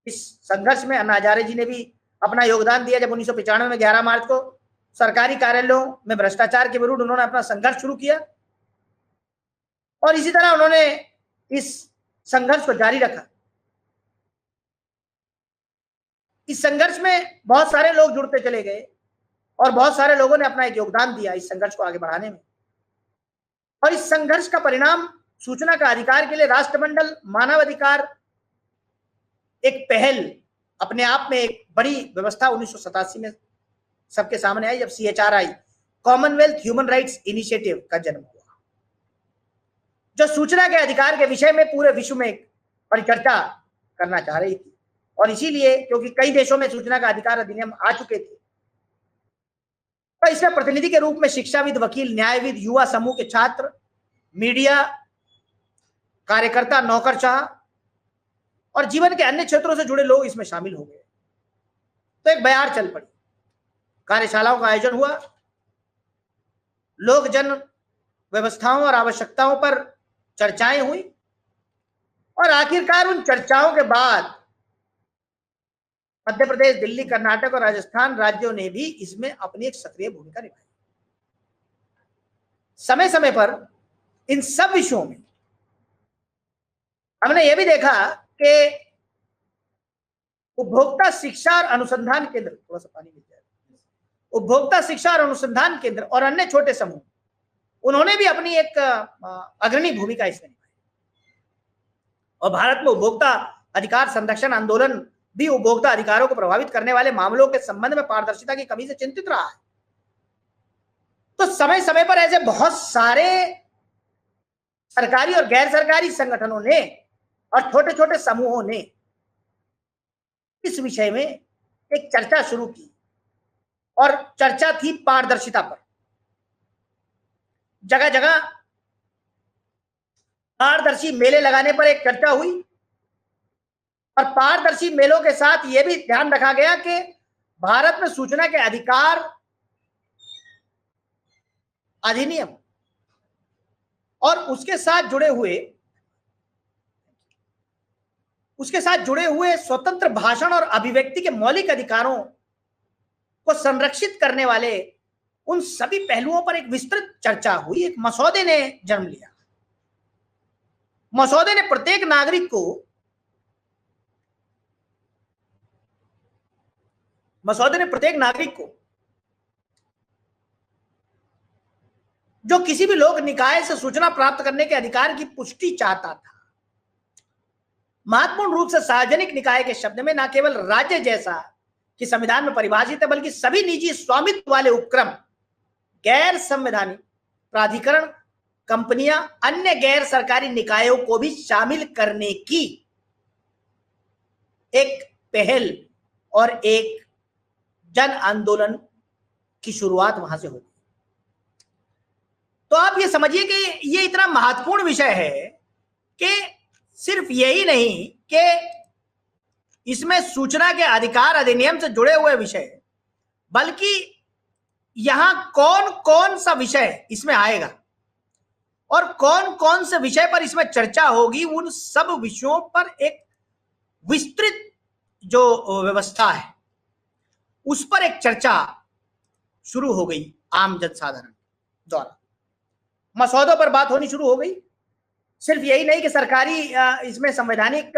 इस संघर्ष में अन्ना हजारे जी ने भी अपना योगदान दिया। जब 1995 में 11 मार्च को सरकारी कार्यालयों में भ्रष्टाचार के विरुद्ध उन्होंने अपना संघर्ष शुरू किया और इसी तरह उन्होंने इस संघर्ष को जारी रखा। इस संघर्ष में बहुत सारे लोग जुड़ते चले गए और बहुत सारे लोगों ने अपना एक योगदान दिया इस संघर्ष को आगे बढ़ाने में। और इस संघर्ष का परिणाम सूचना का अधिकार के लिए राष्ट्रमंडल मानवाधिकार एक पहल अपने आप में एक बड़ी व्यवस्था 1987 में सबके सामने आई, जब CHRI Commonwealth human rights initiative का जन्म हुआ, जो सूचना के अधिकार के विषय में पूरे विश्व में एक परिचर्चा करना चाह रही थी। और इसीलिए क्योंकि कई देशों में सूचना का अधिकार अधिनियम आ चुके थे, तो इसमें प्रतिनिधि के रूप में शिक्षाविद, वकील, न्यायविद, युवा समूह के छात्र, मीडिया कार्यकर्ता, नौकरशाह और जीवन के अन्य क्षेत्रों से जुड़े लोग इसमें शामिल हो गए। तो एक बयार चल पड़ी, कार्यशालाओं का आयोजन हुआ, लोक जन व्यवस्थाओं और आवश्यकताओं पर चर्चाएं हुई और आखिरकार उन चर्चाओं के बाद मध्य प्रदेश, दिल्ली, कर्नाटक और राजस्थान राज्यों ने भी इसमें अपनी एक सक्रिय भूमिका निभाई। समय समय पर इन सब विषयों में हमने यह भी देखा कि उपभोक्ता शिक्षा और अनुसंधान केंद्र, थोड़ा सा पानी मिल जाए, उपभोक्ता शिक्षा और अनुसंधान केंद्र और अन्य छोटे समूह, उन्होंने भी अपनी एक अग्रणी भूमिका इसमें निभाई। और भारत में उपभोक्ता अधिकार संरक्षण आंदोलन भी उपभोक्ता अधिकारों को प्रभावित करने वाले मामलों के संबंध में पारदर्शिता की कमी से चिंतित रहा है। तो समय समय पर ऐसे बहुत सारे सरकारी और गैर सरकारी संगठनों ने और छोटे छोटे समूहों ने इस विषय में एक चर्चा शुरू की और चर्चा थी पारदर्शिता पर। जगह जगह पारदर्शी मेले लगाने पर एक चर्चा हुई और पारदर्शी मेलों के साथ यह भी ध्यान रखा गया कि भारत में सूचना के अधिकार अधिनियम और उसके साथ जुड़े हुए स्वतंत्र भाषण और अभिव्यक्ति के मौलिक अधिकारों को संरक्षित करने वाले उन सभी पहलुओं पर एक विस्तृत चर्चा हुई। एक मसौदे ने जन्म लिया। मसौदे ने प्रत्येक नागरिक को जो किसी भी लोक निकाय से सूचना प्राप्त करने के अधिकार की पुष्टि चाहता था, महत्वपूर्ण रूप से सार्वजनिक निकाय के शब्द में न केवल राज्य जैसा कि संविधान में परिभाषित है, बल्कि सभी निजी स्वामित्व वाले उपक्रम, गैर संवैधानिक प्राधिकरण, कंपनियां, अन्य गैर सरकारी निकायों को भी शामिल करने की एक पहल और एक जन आंदोलन की शुरुआत वहां से होगी। तो आप ये समझिए कि ये इतना महत्वपूर्ण विषय है कि सिर्फ यही नहीं कि इसमें सूचना के अधिकार अधिनियम से जुड़े हुए विषय, बल्कि यहां कौन कौन सा विषय इसमें आएगा और कौन कौन से विषय पर इसमें चर्चा होगी, उन सब विषयों पर एक विस्तृत जो व्यवस्था है उस पर एक चर्चा शुरू हो गई आम जनसाधारण द्वारा। मसौदों पर बात होनी शुरू हो गई। सिर्फ यही नहीं कि सरकारी इसमें संवैधानिक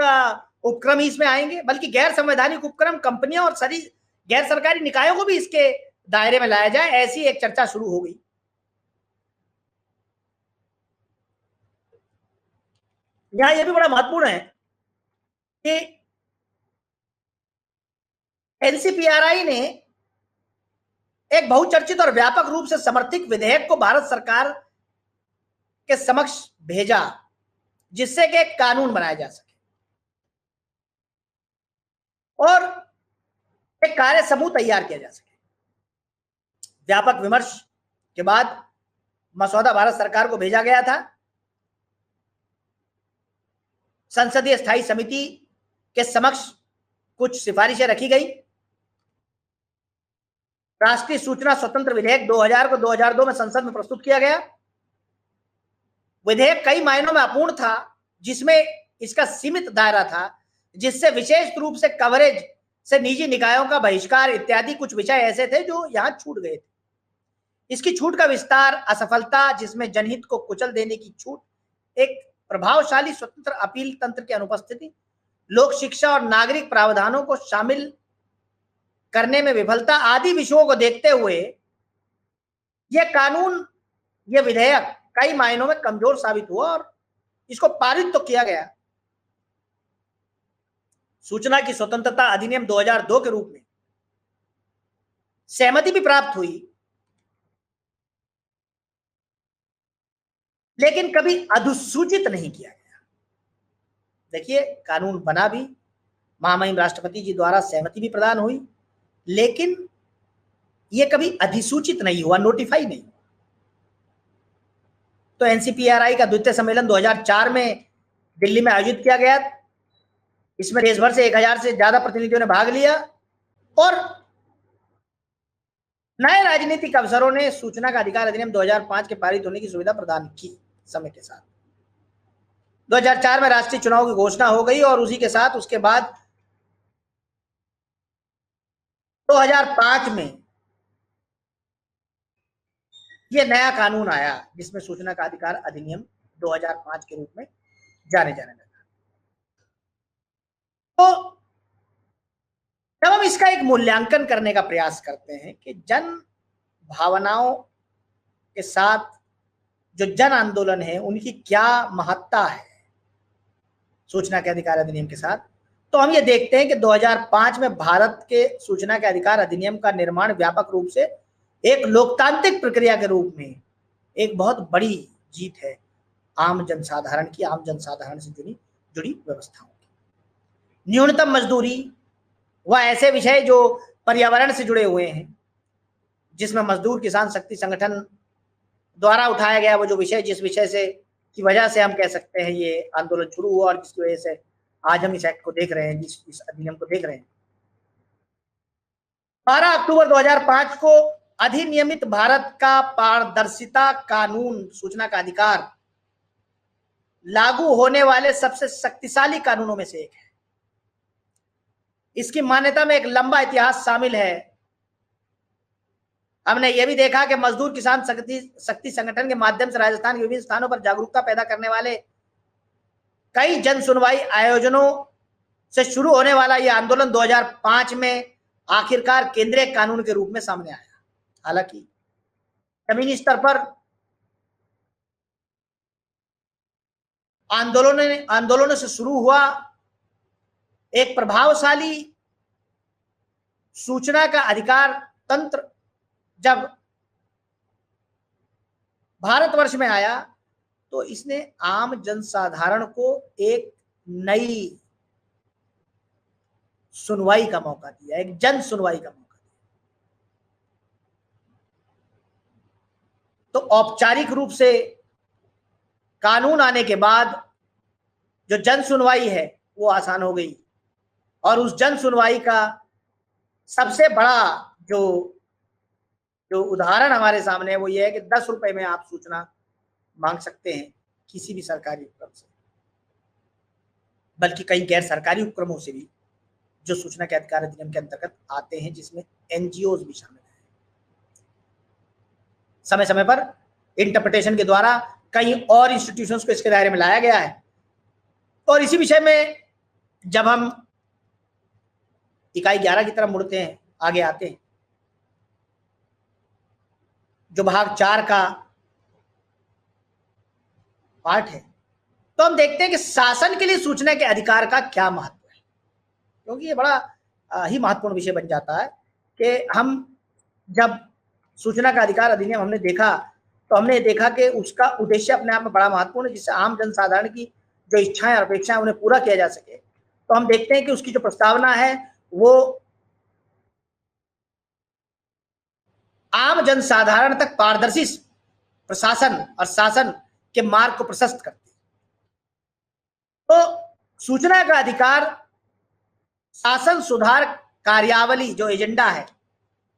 उपक्रम ही इसमें आएंगे, बल्कि गैर संवैधानिक उपक्रम, कंपनियां और सारी गैर सरकारी निकायों को भी इसके दायरे में लाया जाए, ऐसी एक चर्चा शुरू हो गई। यहां यह भी बड़ा महत्वपूर्ण है कि एनसीपीआरआई ने एक बहुचर्चित और व्यापक रूप से समर्थित विधेयक को भारत सरकार के समक्ष भेजा, जिससे कि एक कानून बनाया जा सके। और एक कार्य समूह तैयार किया जा सके। व्यापक विमर्श के बाद मसौदा भारत सरकार को भेजा गया था। संसदीय स्थायी समिति के समक्ष कुछ सिफारिशें रखी गई। राष्ट्रीय सूचना स्वतंत्र विधेयक 2000 को 2002 में संसद में प्रस्तुत किया गया। विधेयक कई मायनों में अपूर्ण था, जिसमें इसका सीमित दायरा था, जिससे विशेष रूप से कवरेज से निजी निकायों का बहिष्कार इत्यादि कुछ विषय ऐसे थे जो यहां छूट गए थे। इसकी छूट का विस्तार, असफलता, जिसमें जनहित को कुचल देने की छूट, एक प्रभावशाली स्वतंत्र अपील तंत्र की अनुपस्थिति, लोक शिक्षा और नागरिक प्रावधानों को शामिल करने में विफलता आदि विषयों को देखते हुए यह कानून, यह विधेयक कई मायनों में कमजोर साबित हुआ और इसको पारित तो किया गया। सूचना की स्वतंत्रता अधिनियम 2002 के रूप में सहमति भी प्राप्त हुई, लेकिन कभी अधिसूचित नहीं किया गया। देखिए, कानून बना भी, महामहिम राष्ट्रपति जी द्वारा सहमति भी प्रदान हुई, लेकिन यह कभी अधिसूचित नहीं हुआ, नोटिफाई नहीं हुआ। तो एनसीपीआरआई का द्वितीय सम्मेलन 2004 में दिल्ली में आयोजित किया गया। इसमें देश भर से 1000 से ज्यादा प्रतिनिधियों ने भाग लिया और नए राजनीतिक अवसरों ने सूचना का अधिकार अधिनियम 2005 के पारित होने की सुविधा प्रदान की। समय के साथ 2004 में राष्ट्रीय चुनाव की घोषणा हो गई और उसी के साथ उसके बाद 2005 में यह नया कानून आया, जिसमें सूचना का अधिकार अधिनियम 2005 के रूप में जाने लगा। तो जब हम इसका एक मूल्यांकन करने का प्रयास करते हैं कि जन भावनाओं के साथ जो जन आंदोलन है उनकी क्या महत्ता है सूचना के अधिकार अधिनियम के साथ, तो हम ये देखते हैं कि 2005 में भारत के सूचना के अधिकार अधिनियम का निर्माण व्यापक रूप से एक लोकतांत्रिक प्रक्रिया के रूप में एक बहुत बड़ी जीत है आम जनसाधारण की, आम जनसाधारण से जुड़ी व्यवस्थाओं की। न्यूनतम मजदूरी व ऐसे विषय जो पर्यावरण से जुड़े हुए हैं, जिसमें मजदूर किसान शक्ति संगठन द्वारा उठाया गया वो जो विषय, जिस विषय से की वजह से हम कह सकते हैं ये आंदोलन शुरू हुआ और जिसकी वजह से आज हम इस एक्ट को देख रहे हैं, इस अधिनियम को देख रहे हैं। 12 अक्टूबर 2005 को अधिनियमित भारत का पारदर्शिता कानून सूचना का अधिकार लागू होने वाले सबसे शक्तिशाली कानूनों में से एक है। इसकी मान्यता में एक लंबा इतिहास शामिल है। हमने यह भी देखा कि मजदूर किसान शक्ति संगठन के माध्यम से राजस्थान के विभिन्न स्थानों पर जागरूकता पैदा करने वाले कई जन सुनवाई आयोजनों से शुरू होने वाला यह आंदोलन 2005 में आखिरकार केंद्रीय कानून के रूप में सामने आया। हालांकि जमीनी स्तर पर आंदोलनों से शुरू हुआ एक प्रभावशाली सूचना का अधिकार तंत्र जब भारतवर्ष में आया तो इसने आम जनसाधारण को एक नई सुनवाई का मौका दिया, एक जन सुनवाई का मौका दिया। तो औपचारिक रूप से कानून आने के बाद जो जन सुनवाई है वो आसान हो गई और उस जन सुनवाई का सबसे बड़ा जो उदाहरण हमारे सामने है वो ये है कि 10 रुपए में आप सूचना मांग सकते हैं किसी भी सरकारी उपक्रम से, बल्कि कई गैर सरकारी उपक्रमों से भी जो सूचना के अधिकार अधिनियम के अंतर्गत आते हैं, जिसमें एनजीओज भी शामिल हैं। समय समय पर इंटरप्रिटेशन के द्वारा कई और इंस्टीट्यूशंस को इसके दायरे में लाया गया है। और इसी विषय में जब हम इकाई 11 की तरफ मुड़ते हैं, आगे आते हैं, जो भाग 4 का पार्ट है, तो हम देखते हैं कि शासन के लिए सूचना के अधिकार का क्या महत्व है, क्योंकि ये बड़ा ही महत्वपूर्ण विषय बन जाता है कि हम जब सूचना का अधिकार अधिनियम हमने देखा तो हमने देखा कि उसका उद्देश्य अपने आप में बड़ा महत्वपूर्ण है, जिससे आम जनसाधारण की जो इच्छाएं और अपेक्षाएं उन्हें पूरा किया जा सके। तो हम देखते हैं कि उसकी जो प्रस्तावना है वो आम जनसाधारण तक पारदर्शी प्रशासन और शासन के मार्ग को प्रशस्त करती है। तो सूचना का अधिकार शासन सुधार कार्यावली जो एजेंडा है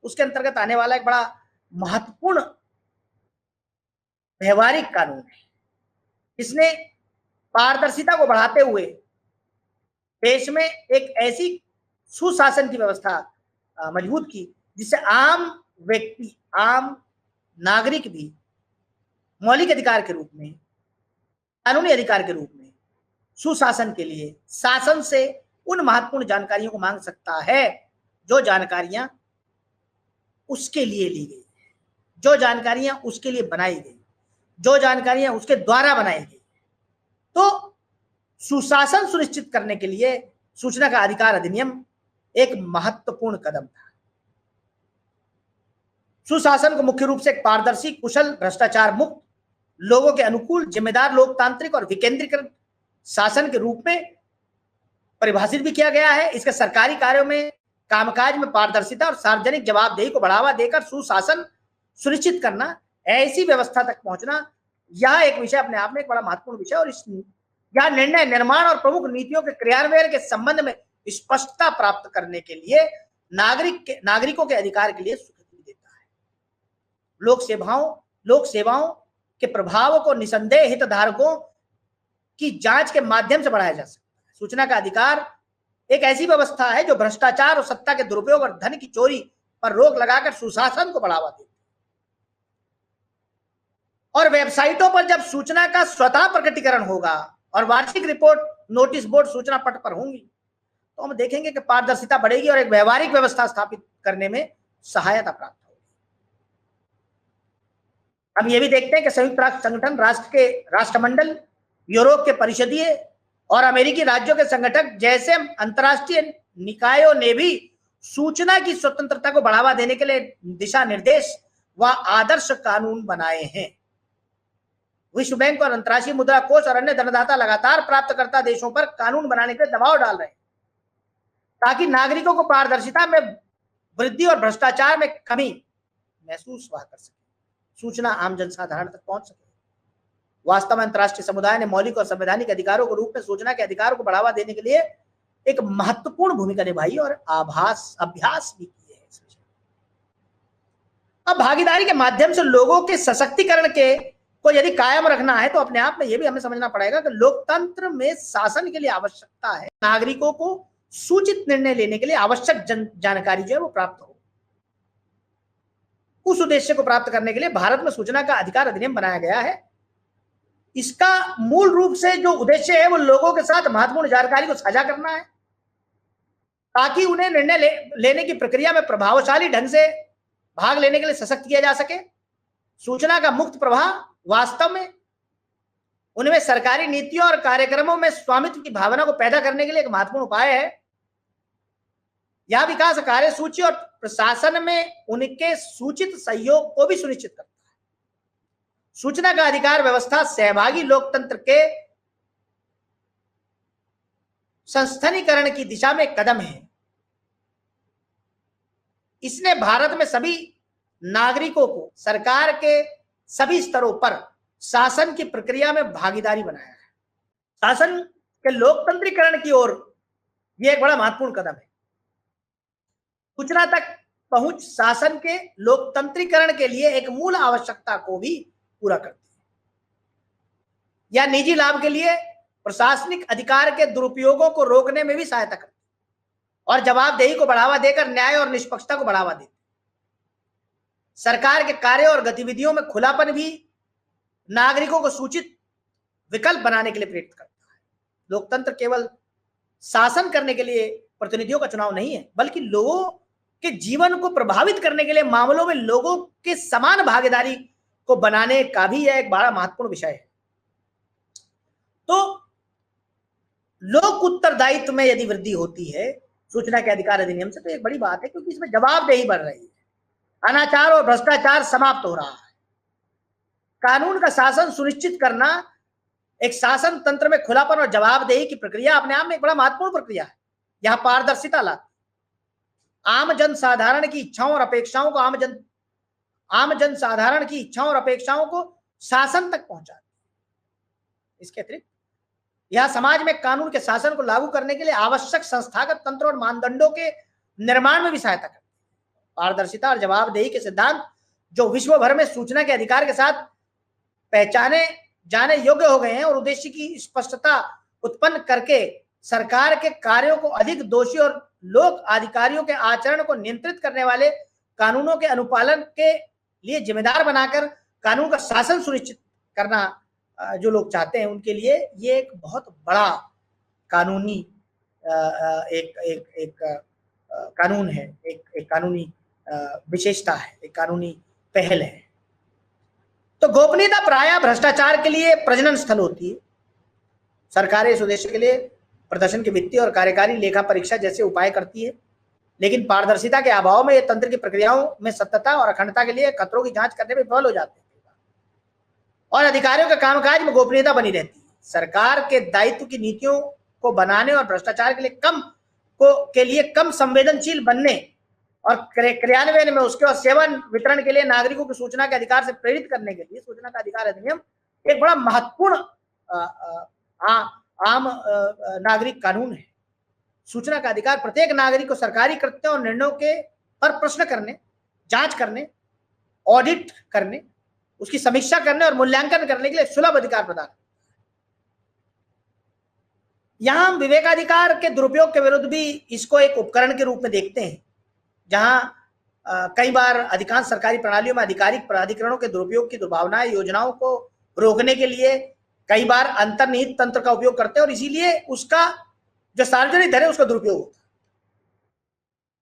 उसके अंतर्गत आने वाला एक बड़ा महत्वपूर्ण व्यवहारिक कानून है। इसने पारदर्शिता को बढ़ाते हुए देश में एक ऐसी सुशासन की व्यवस्था मजबूत की जिससे आम व्यक्ति, आम नागरिक भी मौलिक अधिकार के रूप में, कानूनी अधिकार के रूप में सुशासन के लिए शासन से उन महत्वपूर्ण जानकारियों को मांग सकता है जो जानकारियां उसके लिए ली गई, जो जानकारियां उसके लिए बनाई गई, जो जानकारियां उसके द्वारा बनाई गई। तो सुशासन सुनिश्चित करने के लिए सूचना का अधिकार अधिनियम एक महत्वपूर्ण कदम था। सुशासन को मुख्य रूप से एक पारदर्शी, कुशल, भ्रष्टाचार मुक्त, लोगों के अनुकूल, जिम्मेदार, लोकतांत्रिक और विकेंद्रीकृत शासन के रूप में परिभाषित भी किया गया है। इसके सरकारी कार्यों में, कामकाज में पारदर्शिता और सार्वजनिक जवाबदेही को बढ़ावा देकर सुशासन सुनिश्चित करना, ऐसी व्यवस्था तक पहुंचना, यह एक विषय अपने आप में एक बड़ा महत्वपूर्ण विषय। और इस यह निर्णय निर्माण और प्रमुख नीतियों के क्रियान्वयन के संबंध में स्पष्टता प्राप्त करने के लिए नागरिकों के अधिकार के लिए स्वीकृति देता है। लोक सेवाओं के प्रभाव को निसंदेह हितधारकों की जांच के माध्यम से बढ़ाया जा सकता है। सूचना का अधिकार एक ऐसी व्यवस्था है जो भ्रष्टाचार और सत्ता के दुरुपयोग और धन की चोरी पर रोक लगाकर सुशासन को बढ़ावा देती है। और वेबसाइटों पर जब सूचना का स्वतः प्रकटीकरण होगा और वार्षिक रिपोर्ट नोटिस बोर्ड सूचना पट पर होंगी तो हम देखेंगे कि पारदर्शिता बढ़ेगी और एक व्यवहारिक व्यवस्था स्थापित करने में सहायता प्राप्त होगी। हम ये भी देखते हैं कि संयुक्त राष्ट्र संगठन, राष्ट्र के राष्ट्रमंडल, यूरोप के परिषदीय और अमेरिकी राज्यों के संगठक जैसे अंतर्राष्ट्रीय निकायों ने भी सूचना की स्वतंत्रता को बढ़ावा देने के लिए दिशा निर्देश व आदर्श कानून बनाए हैं। विश्व बैंक और अंतर्राष्ट्रीय मुद्रा कोष और अन्य धनदाता लगातार प्राप्तकर्ता देशों पर कानून बनाने के लिए दबाव डाल रहे हैं ताकि नागरिकों को पारदर्शिता में वृद्धि और भ्रष्टाचार में कमी महसूस कर सके, सूचना आम जनसाधारण तक पहुंच सके। वास्तव में अंतर्राष्ट्रीय समुदाय ने मौलिक और संवैधानिक अधिकारों के रूप में सूचना के अधिकारों को बढ़ावा देने के लिए एक महत्वपूर्ण भूमिका निभाई और अभ्यास भी किए हैं इस विषय। अब भागीदारी के माध्यम से लोगों के सशक्तिकरण के को यदि कायम रखना है तो अपने आप में यह भी हमें समझना पड़ेगा कि लोकतंत्र में शासन के लिए आवश्यकता है नागरिकों को सूचित निर्णय लेने के लिए आवश्यक जानकारी जो है वो प्राप्त हो। उस उद्देश्य को प्राप्त करने के लिए भारत में सूचना का अधिकार अधिनियम बनाया गया है। इसका मूल रूप से जो उद्देश्य है वो लोगों के साथ महत्वपूर्ण जानकारी को साझा करना है ताकि उन्हें निर्णय लेने की प्रक्रिया में प्रभावशाली ढंग से भाग लेने के लिए सशक्त किया जा सके। सूचना का मुक्त प्रवाह वास्तव में उनमें सरकारी नीतियों और कार्यक्रमों में स्वामित्व की भावना को पैदा करने के लिए एक महत्वपूर्ण उपाय है। यह विकास कार्य सूची और प्रशासन में उनके सूचित सहयोग को भी सुनिश्चित करता है। सूचना का अधिकार व्यवस्था सहभागी लोकतंत्र के संस्थानीकरण की दिशा में एक कदम है। इसने भारत में सभी नागरिकों को सरकार के सभी स्तरों पर शासन की प्रक्रिया में भागीदारी बनाया है। शासन के लोकतंत्रीकरण की ओर यह एक बड़ा महत्वपूर्ण कदम है। सूचना तक पहुंच शासन के लोकतंत्रीकरण के लिए एक मूल आवश्यकता को भी पूरा करती है। यह निजी लाभ के लिए प्रशासनिक अधिकार के दुरुपयोगों को रोकने में भी सहायता करती है और जवाबदेही को बढ़ावा देकर न्याय और निष्पक्षता को बढ़ावा देती है। सरकार के कार्य और गतिविधियों में खुलापन भी नागरिकों को सूचित विकल्प बनाने के लिए प्रेरित करता है। लोकतंत्र केवल शासन करने के लिए प्रतिनिधियों का चुनाव नहीं है बल्कि लोगों के जीवन को प्रभावित करने के लिए मामलों में लोगों के समान भागीदारी को बनाने का भी यह एक बड़ा महत्वपूर्ण विषय है। तो लोक उत्तरदायित्व में यदि वृद्धि होती है सूचना के अधिकार अधिनियम से तो एक बड़ी बात है क्योंकि इसमें जवाबदेही बढ़ रही है, अनाचार और भ्रष्टाचार समाप्त हो रहा है। कानून का शासन सुनिश्चित करना एक शासन तंत्र में खुलापन और जवाबदेही की प्रक्रिया अपने आप में एक बड़ा महत्वपूर्ण प्रक्रिया है। यहां पारदर्शिता लाती आम जन साधारण की इच्छाओं और अपेक्षाओं को आम जन साधारण की इच्छाओं और अपेक्षाओं को शासन तक पहुंचाती है। इसके अतिरिक्त यह समाज में कानून के शासन को लागू करने के लिए आवश्यक संस्थागत तंत्र और मानदंडों के निर्माण में भी सहायता करती है। पारदर्शिता और जवाबदेही के सिद्धांत जो विश्व भर में सूचना के अधिकार के साथ पहचाने जाने योग्य हो गए हैं और उद्देश्य की स्पष्टता उत्पन्न करके सरकार के कार्यों को अधिक दोषी और लोक अधिकारियों के आचरण को नियंत्रित करने वाले कानूनों के अनुपालन के लिए जिम्मेदार बनाकर कानून का शासन सुनिश्चित करना जो लोग चाहते हैं उनके लिए ये एक बहुत बड़ा कानूनी एक कानून है, एक कानूनी विशेषता है, एक कानूनी पहल है। तो गोपनीयता प्रायः भ्रष्टाचार के लिए प्रजनन स्थल होती है। सरकारें इस उद्देश्य के लिए प्रदर्शन की वित्तीय और कार्यकारी लेखा परीक्षा जैसे उपाय करती है, लेकिन पारदर्शिता के अभाव में ये तंत्र की प्रक्रियाओं में सत्यता और अखंडता के लिए खतरों की जांच करने में विफल हो जाते हैं और अधिकारियों के कामकाज में गोपनीयता बनी रहती है। सरकार के दायित्व की नीतियों को बनाने और भ्रष्टाचार के लिए कम संवेदनशील बनने और क्रियान्वयन में उसके और सेवा वितरण के लिए नागरिकों की सूचना के अधिकार से प्रेरित करने के लिए सूचना का अधिकार अधिनियम एक बड़ा महत्वपूर्ण आम नागरिक कानून है। सूचना का अधिकार प्रत्येक नागरिक को सरकारी कृत्यों और निर्णयों के पर प्रश्न करने, जांच करने, ऑडिट करने, उसकी समीक्षा करने और मूल्यांकन करने के लिए सुलभ अधिकार प्रदान। यहां हम विवेकाधिकार के दुरुपयोग के विरुद्ध भी इसको एक उपकरण के रूप में देखते हैं, जहां कई बार अधिकांश सरकारी प्रणालियों में आधिकारिक प्राधिकरणों के दुरुपयोग की दुर्भावनाएं योजनाओं को रोकने के लिए कई बार अंतर्निहित तंत्र का उपयोग करते हैं और इसीलिए उसका जो सार्वजनिक धन है उसका दुरुपयोग होता है।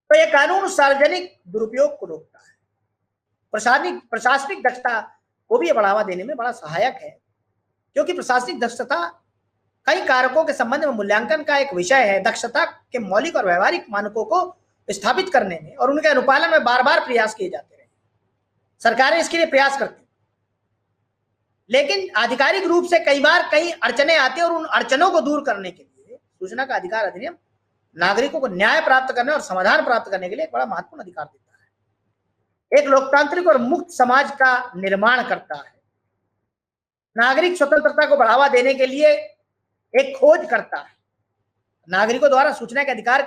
तो यह कानून सार्वजनिक दुरुपयोग को रोकता है। प्रशासनिक दक्षता को भी बढ़ावा देने में बड़ा सहायक है, क्योंकि प्रशासनिक दक्षता कई कारकों के संबंध में मूल्यांकन का एक विषय है। दक्षता के मौलिक और व्यवहारिक मानकों को स्थापित करने में और उनके अनुपालन में बार बार प्रयास किए जाते रहे। सरकारें इसके लिए प्रयास करती, लेकिन आधिकारिक रूप से कई बार कई अड़चने आती है और उन अड़चनों को दूर करने के लिए सूचना का अधिकार अधिनियम नागरिकों को न्याय प्राप्त करने और समाधान प्राप्त करने के लिए एक बड़ा महत्वपूर्ण अधिकार देता है। एक लोकतांत्रिक और मुक्त समाज का निर्माण करता है। नागरिक स्वतंत्रता को बढ़ावा देने के लिए एक खोज करता है। नागरिकों द्वारा सूचना के अधिकार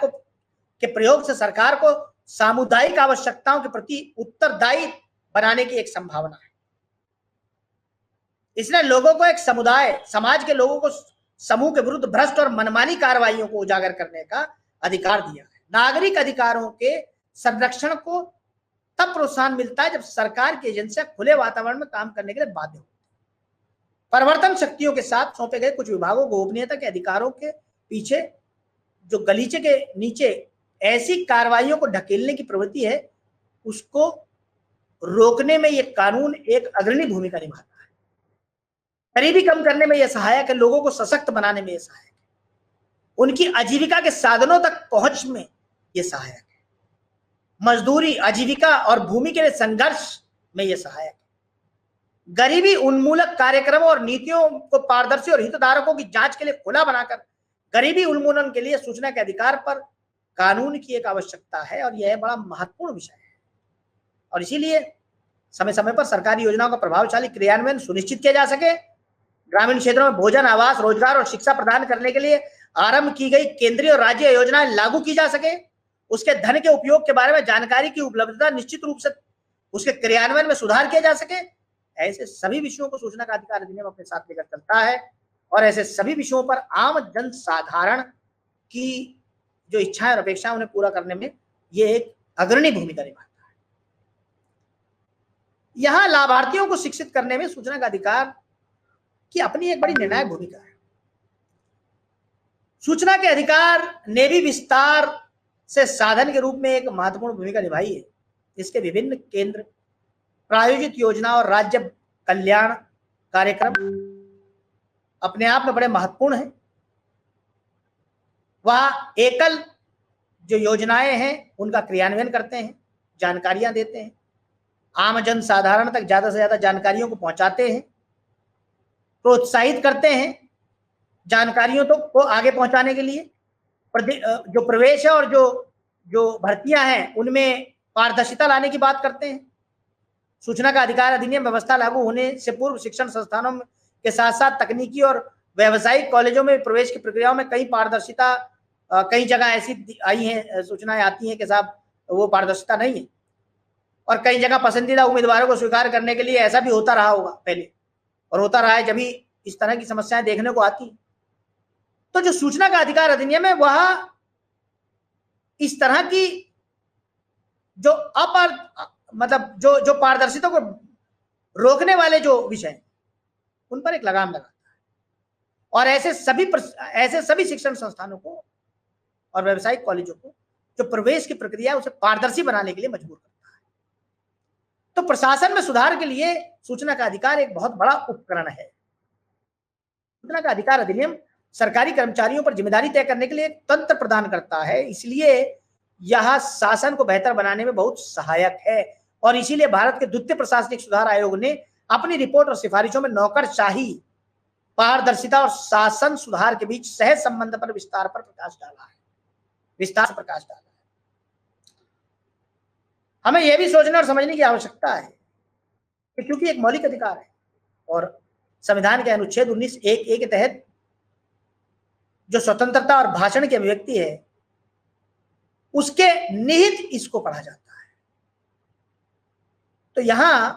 के प्रयोग से सरकार को सामुदायिक आवश्यकताओं के प्रति उत्तरदायी बनाने की एक संभावना है। इसने लोगों को एक समाज के लोगों को समूह के विरुद्ध भ्रष्ट और मनमानी कार्रवाइयों को उजागर करने का अधिकार दिया है। नागरिक अधिकारों के संरक्षण को तब प्रोत्साहन मिलता है जब सरकार की एजेंसियां खुले वातावरण में काम करने के लिए बाध्य होती है। परिवर्तन शक्तियों के साथ सौंपे गए कुछ विभागों को गोपनीयता के अधिकारों के पीछे जो गलीचे के नीचे ऐसी कार्रवाइयों को ढकेलने की प्रवृत्ति है, उसको रोकने में यह कानून एक अग्रणी भूमिका निभाता है। गरीबी कम करने में यह सहायक है, लोगों को सशक्त बनाने में यह सहायक है, उनकी आजीविका के साधनों तक पहुंच में यह सहायक है, मजदूरी, आजीविका और भूमि के लिए संघर्ष में यह सहायक है। गरीबी उन्मूलक कार्यक्रमों और नीतियों को पारदर्शी और हितधारकों की जांच के लिए खुला बनाकर गरीबी उन्मूलन के लिए सूचना के अधिकार पर कानून की एक आवश्यकता है और यह बड़ा महत्वपूर्ण विषय है। और इसीलिए समय समय पर सरकारी योजनाओं का प्रभावशाली क्रियान्वयन सुनिश्चित किया जा सके, ग्रामीण क्षेत्रों में भोजन, आवास, रोजगार और शिक्षा प्रदान करने के लिए आरंभ की गई केंद्रीय और राज्य योजनाएं लागू की जा सके, उसके धन के उपयोग के बारे में जानकारी की उपलब्धता निश्चित रूप से उसके क्रियान्वयन में सुधार किया जा सके, ऐसे सभी विषयों को सूचना का अधिकार अधिनियम अपने साथ लेकर चलता है और ऐसे सभी विषयों पर आम जन साधारण की जो इच्छाएं और अपेक्षाएं उन्हें पूरा करने में यह एक अग्रणी भूमिका निभाता है। यहां लाभार्थियों को शिक्षित करने में सूचना का अधिकार की अपनी एक बड़ी निर्णायक भूमिका है। सूचना के अधिकार ने भी विस्तार से साधन के रूप में एक महत्वपूर्ण भूमिका निभाई है। इसके विभिन्न केंद्र प्रायोजित योजना और राज्य कल्याण कार्यक्रम अपने आप में बड़े महत्वपूर्ण हैं। वह एकल जो योजनाएं हैं उनका क्रियान्वयन करते हैं, जानकारियां देते हैं, आम जन साधारण तक ज्यादा से ज्यादा जानकारियों को पहुंचाते हैं, प्रोत्साहित करते हैं जानकारियों को आगे पहुंचाने के लिए। जो प्रवेश है और जो भर्तियां हैं उनमें पारदर्शिता लाने की बात करते हैं। सूचना का अधिकार अधिनियम व्यवस्था लागू होने से पूर्व शिक्षण संस्थानों के साथ साथ तकनीकी और व्यावसायिक कॉलेजों में प्रवेश की प्रक्रियाओं में कई पारदर्शिता, कई जगह ऐसी आई हैं, सूचनाएं आती हैं कि साहब वो पारदर्शिता नहीं है, और कई जगह पसंदीदा उम्मीदवारों को स्वीकार करने के लिए ऐसा भी होता रहा होगा पहले, और होता रहा है जब भी इस तरह की समस्याएं देखने को आती। तो जो सूचना का अधिकार अधिनियम है वह इस तरह की जो मतलब जो पारदर्शिता को रोकने वाले जो विषय उन पर एक लगाम लगाता है, और ऐसे सभी शिक्षण संस्थानों को और व्यावसायिक कॉलेजों को जो प्रवेश की प्रक्रिया है उसे पारदर्शी बनाने के लिए मजबूर करता है। तो प्रशासन में सुधार के लिए सूचना का अधिकार एक बहुत बड़ा उपकरण है। सूचना का अधिकार अधिनियम सरकारी कर्मचारियों पर जिम्मेदारी तय करने के लिए एक तंत्र प्रदान करता है, इसलिए यह शासन को बेहतर बनाने में बहुत सहायक है। और इसीलिए भारत के द्वितीय प्रशासनिक सुधार आयोग ने अपनी रिपोर्ट और सिफारिशों में नौकरशाही, पारदर्शिता और शासन सुधार के बीच सहज संबंध पर विस्तार से प्रकाश डाला है। हमें यह भी सोचने और समझने की आवश्यकता है कि क्योंकि एक मौलिक अधिकार है और संविधान के अनुच्छेद 19(1)(a) के तहत जो स्वतंत्रता और भाषण की अभिव्यक्ति है उसके निहित इसको पढ़ा जाता है। तो यहां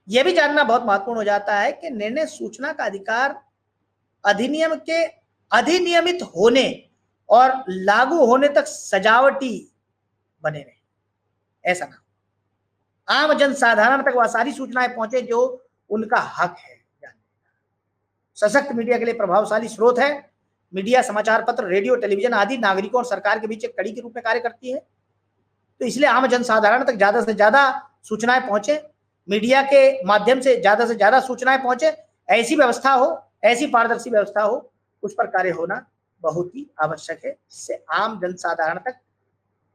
यह भी जानना बहुत महत्वपूर्ण हो जाता है कि निर्णय सूचना का अधिकार अधिनियम के अधिनियमित होने और लागू होने तक सजावटी बने रहे, ऐसा ना हो। आम जन साधारण तक वह सारी सूचनाएं पहुंचे जो उनका हक है जानने का। सशक्त मीडिया के लिए प्रभावशाली स्रोत है। मीडिया, समाचार पत्र, रेडियो, टेलीविजन आदि नागरिकों और सरकार के बीच एक कड़ी के रूप में कार्य करती है। तो इसलिए आम जन साधारण तक ज्यादा से ज्यादा सूचनाएं पहुंचे, मीडिया के माध्यम से ज्यादा सूचनाएं पहुंचे, ऐसी व्यवस्था हो, ऐसी पारदर्शी व्यवस्था हो, उस पर कार्य होना बहुत ही आवश्यक है। इससे आम जन साधारण तक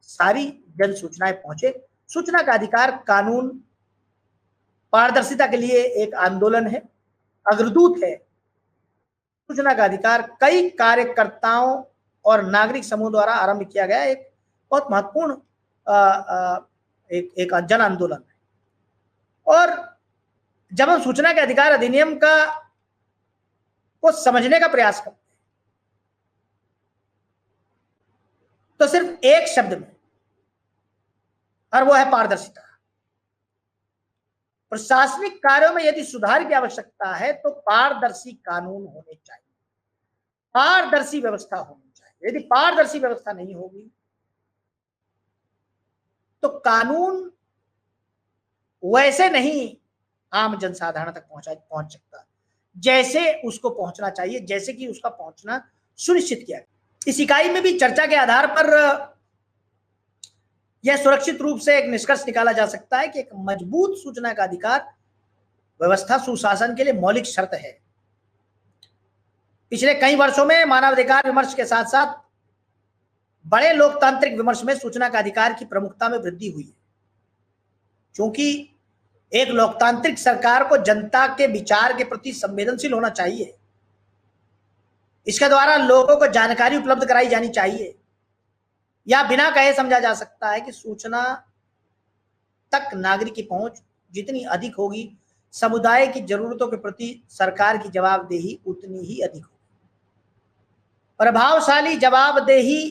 सारी जन सूचनाएं पहुंचे। सूचना का अधिकार कानून पारदर्शिता के लिए एक आंदोलन है, अग्रदूत है। सूचना का अधिकार कई कार्यकर्ताओं और नागरिक समूह द्वारा आरंभ किया गया एक बहुत महत्वपूर्ण एक जन आंदोलन है। और जब हम सूचना के अधिकार अधिनियम को समझने का प्रयास करते हैं तो सिर्फ एक शब्द में, और वो है पारदर्शिता। प्रशासनिक कार्यों में यदि सुधार की आवश्यकता है तो पारदर्शी कानून होने चाहिए, पारदर्शी व्यवस्था होनी चाहिए। यदि पारदर्शी व्यवस्था नहीं होगी तो कानून वैसे नहीं आम जनसाधारण तक पहुंच सकता जैसे उसको पहुंचना चाहिए, जैसे कि उसका पहुंचना सुनिश्चित किया गया। इस इकाई में भी चर्चा के आधार पर यह सुरक्षित रूप से एक निष्कर्ष निकाला जा सकता है कि एक मजबूत सूचना का अधिकार व्यवस्था सुशासन के लिए मौलिक शर्त है। पिछले कई वर्षों में मानवाधिकार विमर्श के साथ साथ बड़े लोकतांत्रिक विमर्श में सूचना का अधिकार की प्रमुखता में वृद्धि हुई है, क्योंकि एक लोकतांत्रिक सरकार को जनता के विचार के प्रति संवेदनशील होना चाहिए। इसके द्वारा लोगों को जानकारी उपलब्ध कराई जानी चाहिए, या बिना कहे समझा जा सकता है कि सूचना तक नागरिक की पहुंच जितनी अधिक होगी, समुदाय की जरूरतों के प्रति सरकार की जवाबदेही उतनी ही अधिक होगी। प्रभावशाली जवाबदेही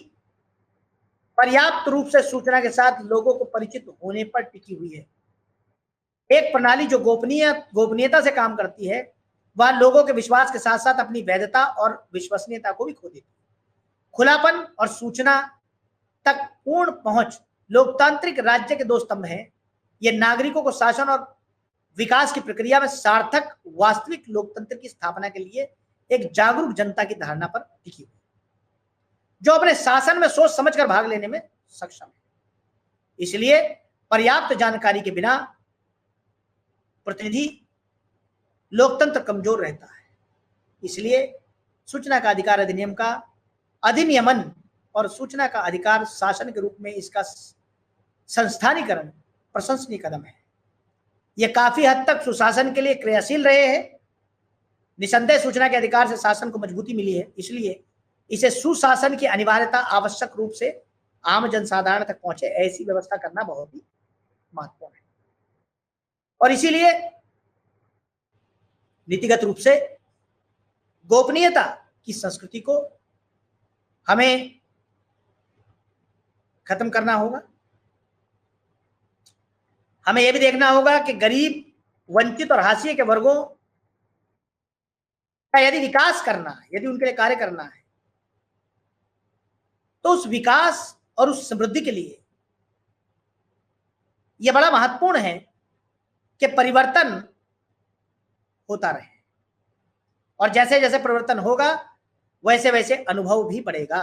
पर्याप्त रूप से सूचना के साथ लोगों को परिचित होने पर टिकी हुई है। एक प्रणाली जो गोपनीयता से काम करती है वह लोगों के विश्वास के साथ साथ अपनी वैधता और विश्वसनीयता को भी खो देती है। खुलापन और सूचना तक पूर्ण पहुंच लोकतांत्रिक राज्य के दो स्तंभ हैं। ये नागरिकों को शासन और विकास की प्रक्रिया में सार्थक वास्तविक लोकतंत्र की स्थापना के लिए एक जागरूक जनता की धारणा पर टिकी हुई, जो अपने शासन में सोच समझकर भाग लेने में सक्षम है। इसलिए पर्याप्त जानकारी के बिना प्रतिनिधि लोकतंत्र कमजोर रहता है। इसलिए सूचना का अधिकार अधिनियम का अधिनियमन और सूचना का अधिकार शासन के रूप में इसका संस्थानीकरण प्रशंसनीय कदम है। यह काफी हद तक सुशासन के लिए क्रियाशील रहे हैं। निसंदेह सूचना के अधिकार से शासन को मजबूती मिली है, इसलिए इसे सुशासन की अनिवार्यता आवश्यक रूप से आम जनसाधारण तक पहुंचे, ऐसी व्यवस्था करना बहुत ही महत्वपूर्ण है। और इसीलिए नीतिगत रूप से गोपनीयता की संस्कृति को हमें खत्म करना होगा। हमें यह भी देखना होगा कि गरीब, वंचित और हाशिए के वर्गों का यदि विकास करना है, यदि उनके लिए कार्य करना है, तो उस विकास और उस समृद्धि के लिए यह बड़ा महत्वपूर्ण है कि परिवर्तन होता रहे, और जैसे जैसे परिवर्तन होगा वैसे वैसे अनुभव भी बढ़ेगा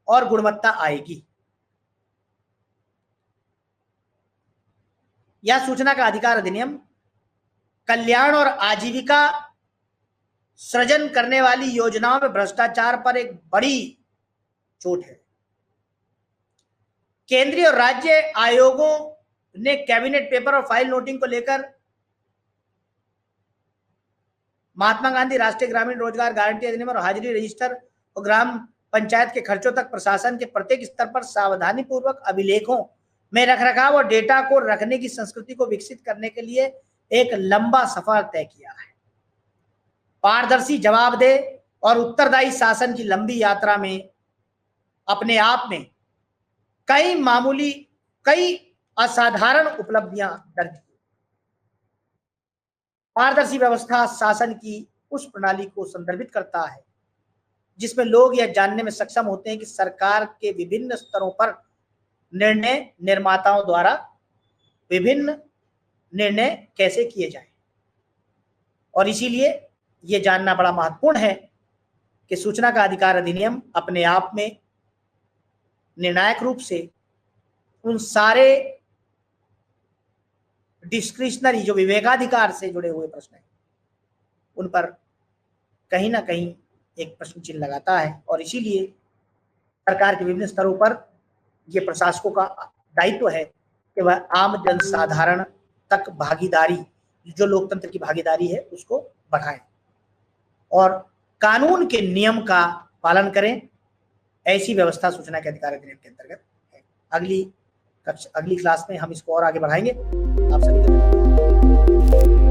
और गुणवत्ता आएगी। यह सूचना का अधिकार अधिनियम कल्याण और आजीविका सृजन करने वाली योजनाओं में भ्रष्टाचार पर एक बड़ी चोट है। केंद्रीय और राज्य आयोगों ने कैबिनेट पेपर और फाइल नोटिंग को लेकर महात्मा गांधी राष्ट्रीय ग्रामीण रोजगार गारंटी अधिनियम और हाजिरी रजिस्टर और ग्राम पंचायत के खर्चों तक प्रशासन के प्रत्येक स्तर पर सावधानी पूर्वक अभिलेखों में रखरखाव और डेटा को रखने की संस्कृति को विकसित करने के लिए एक लंबा सफर तय किया है। पारदर्शी, जवाबदेह और उत्तरदायी शासन की लंबी यात्रा में अपने आप में कई असाधारण उपलब्धियां दर्ज की। पारदर्शी व्यवस्था शासन की उस प्रणाली को संदर्भित करता है जिसमें लोग यह जानने में सक्षम होते हैं कि सरकार के विभिन्न स्तरों पर निर्णय निर्माताओं द्वारा विभिन्न निर्णय कैसे किए जाएं। और इसीलिए यह जानना बड़ा महत्वपूर्ण है कि सूचना का अधिकार अधिनियम अपने आप में निर्णायक रूप से उन सारे डिस्क्रिशनरी, जो विवेकाधिकार से जुड़े हुए प्रश्न हैं, उन पर कहीं ना कहीं एक प्रश्न चिन्ह लगाता है। और इसीलिए सरकार के विभिन्न स्तरों पर यह प्रशासकों का दायित्व है कि वह आम जनसाधारण तक भागीदारी, जो लोकतंत्र की भागीदारी है, उसको बढ़ाएं और कानून के नियम का पालन करें। ऐसी व्यवस्था सूचना के अधिकार अधिनियम के अंतर्गत है। अगली क्लास में हम इसको और आगे बढ़ाएंगे। आप सभी को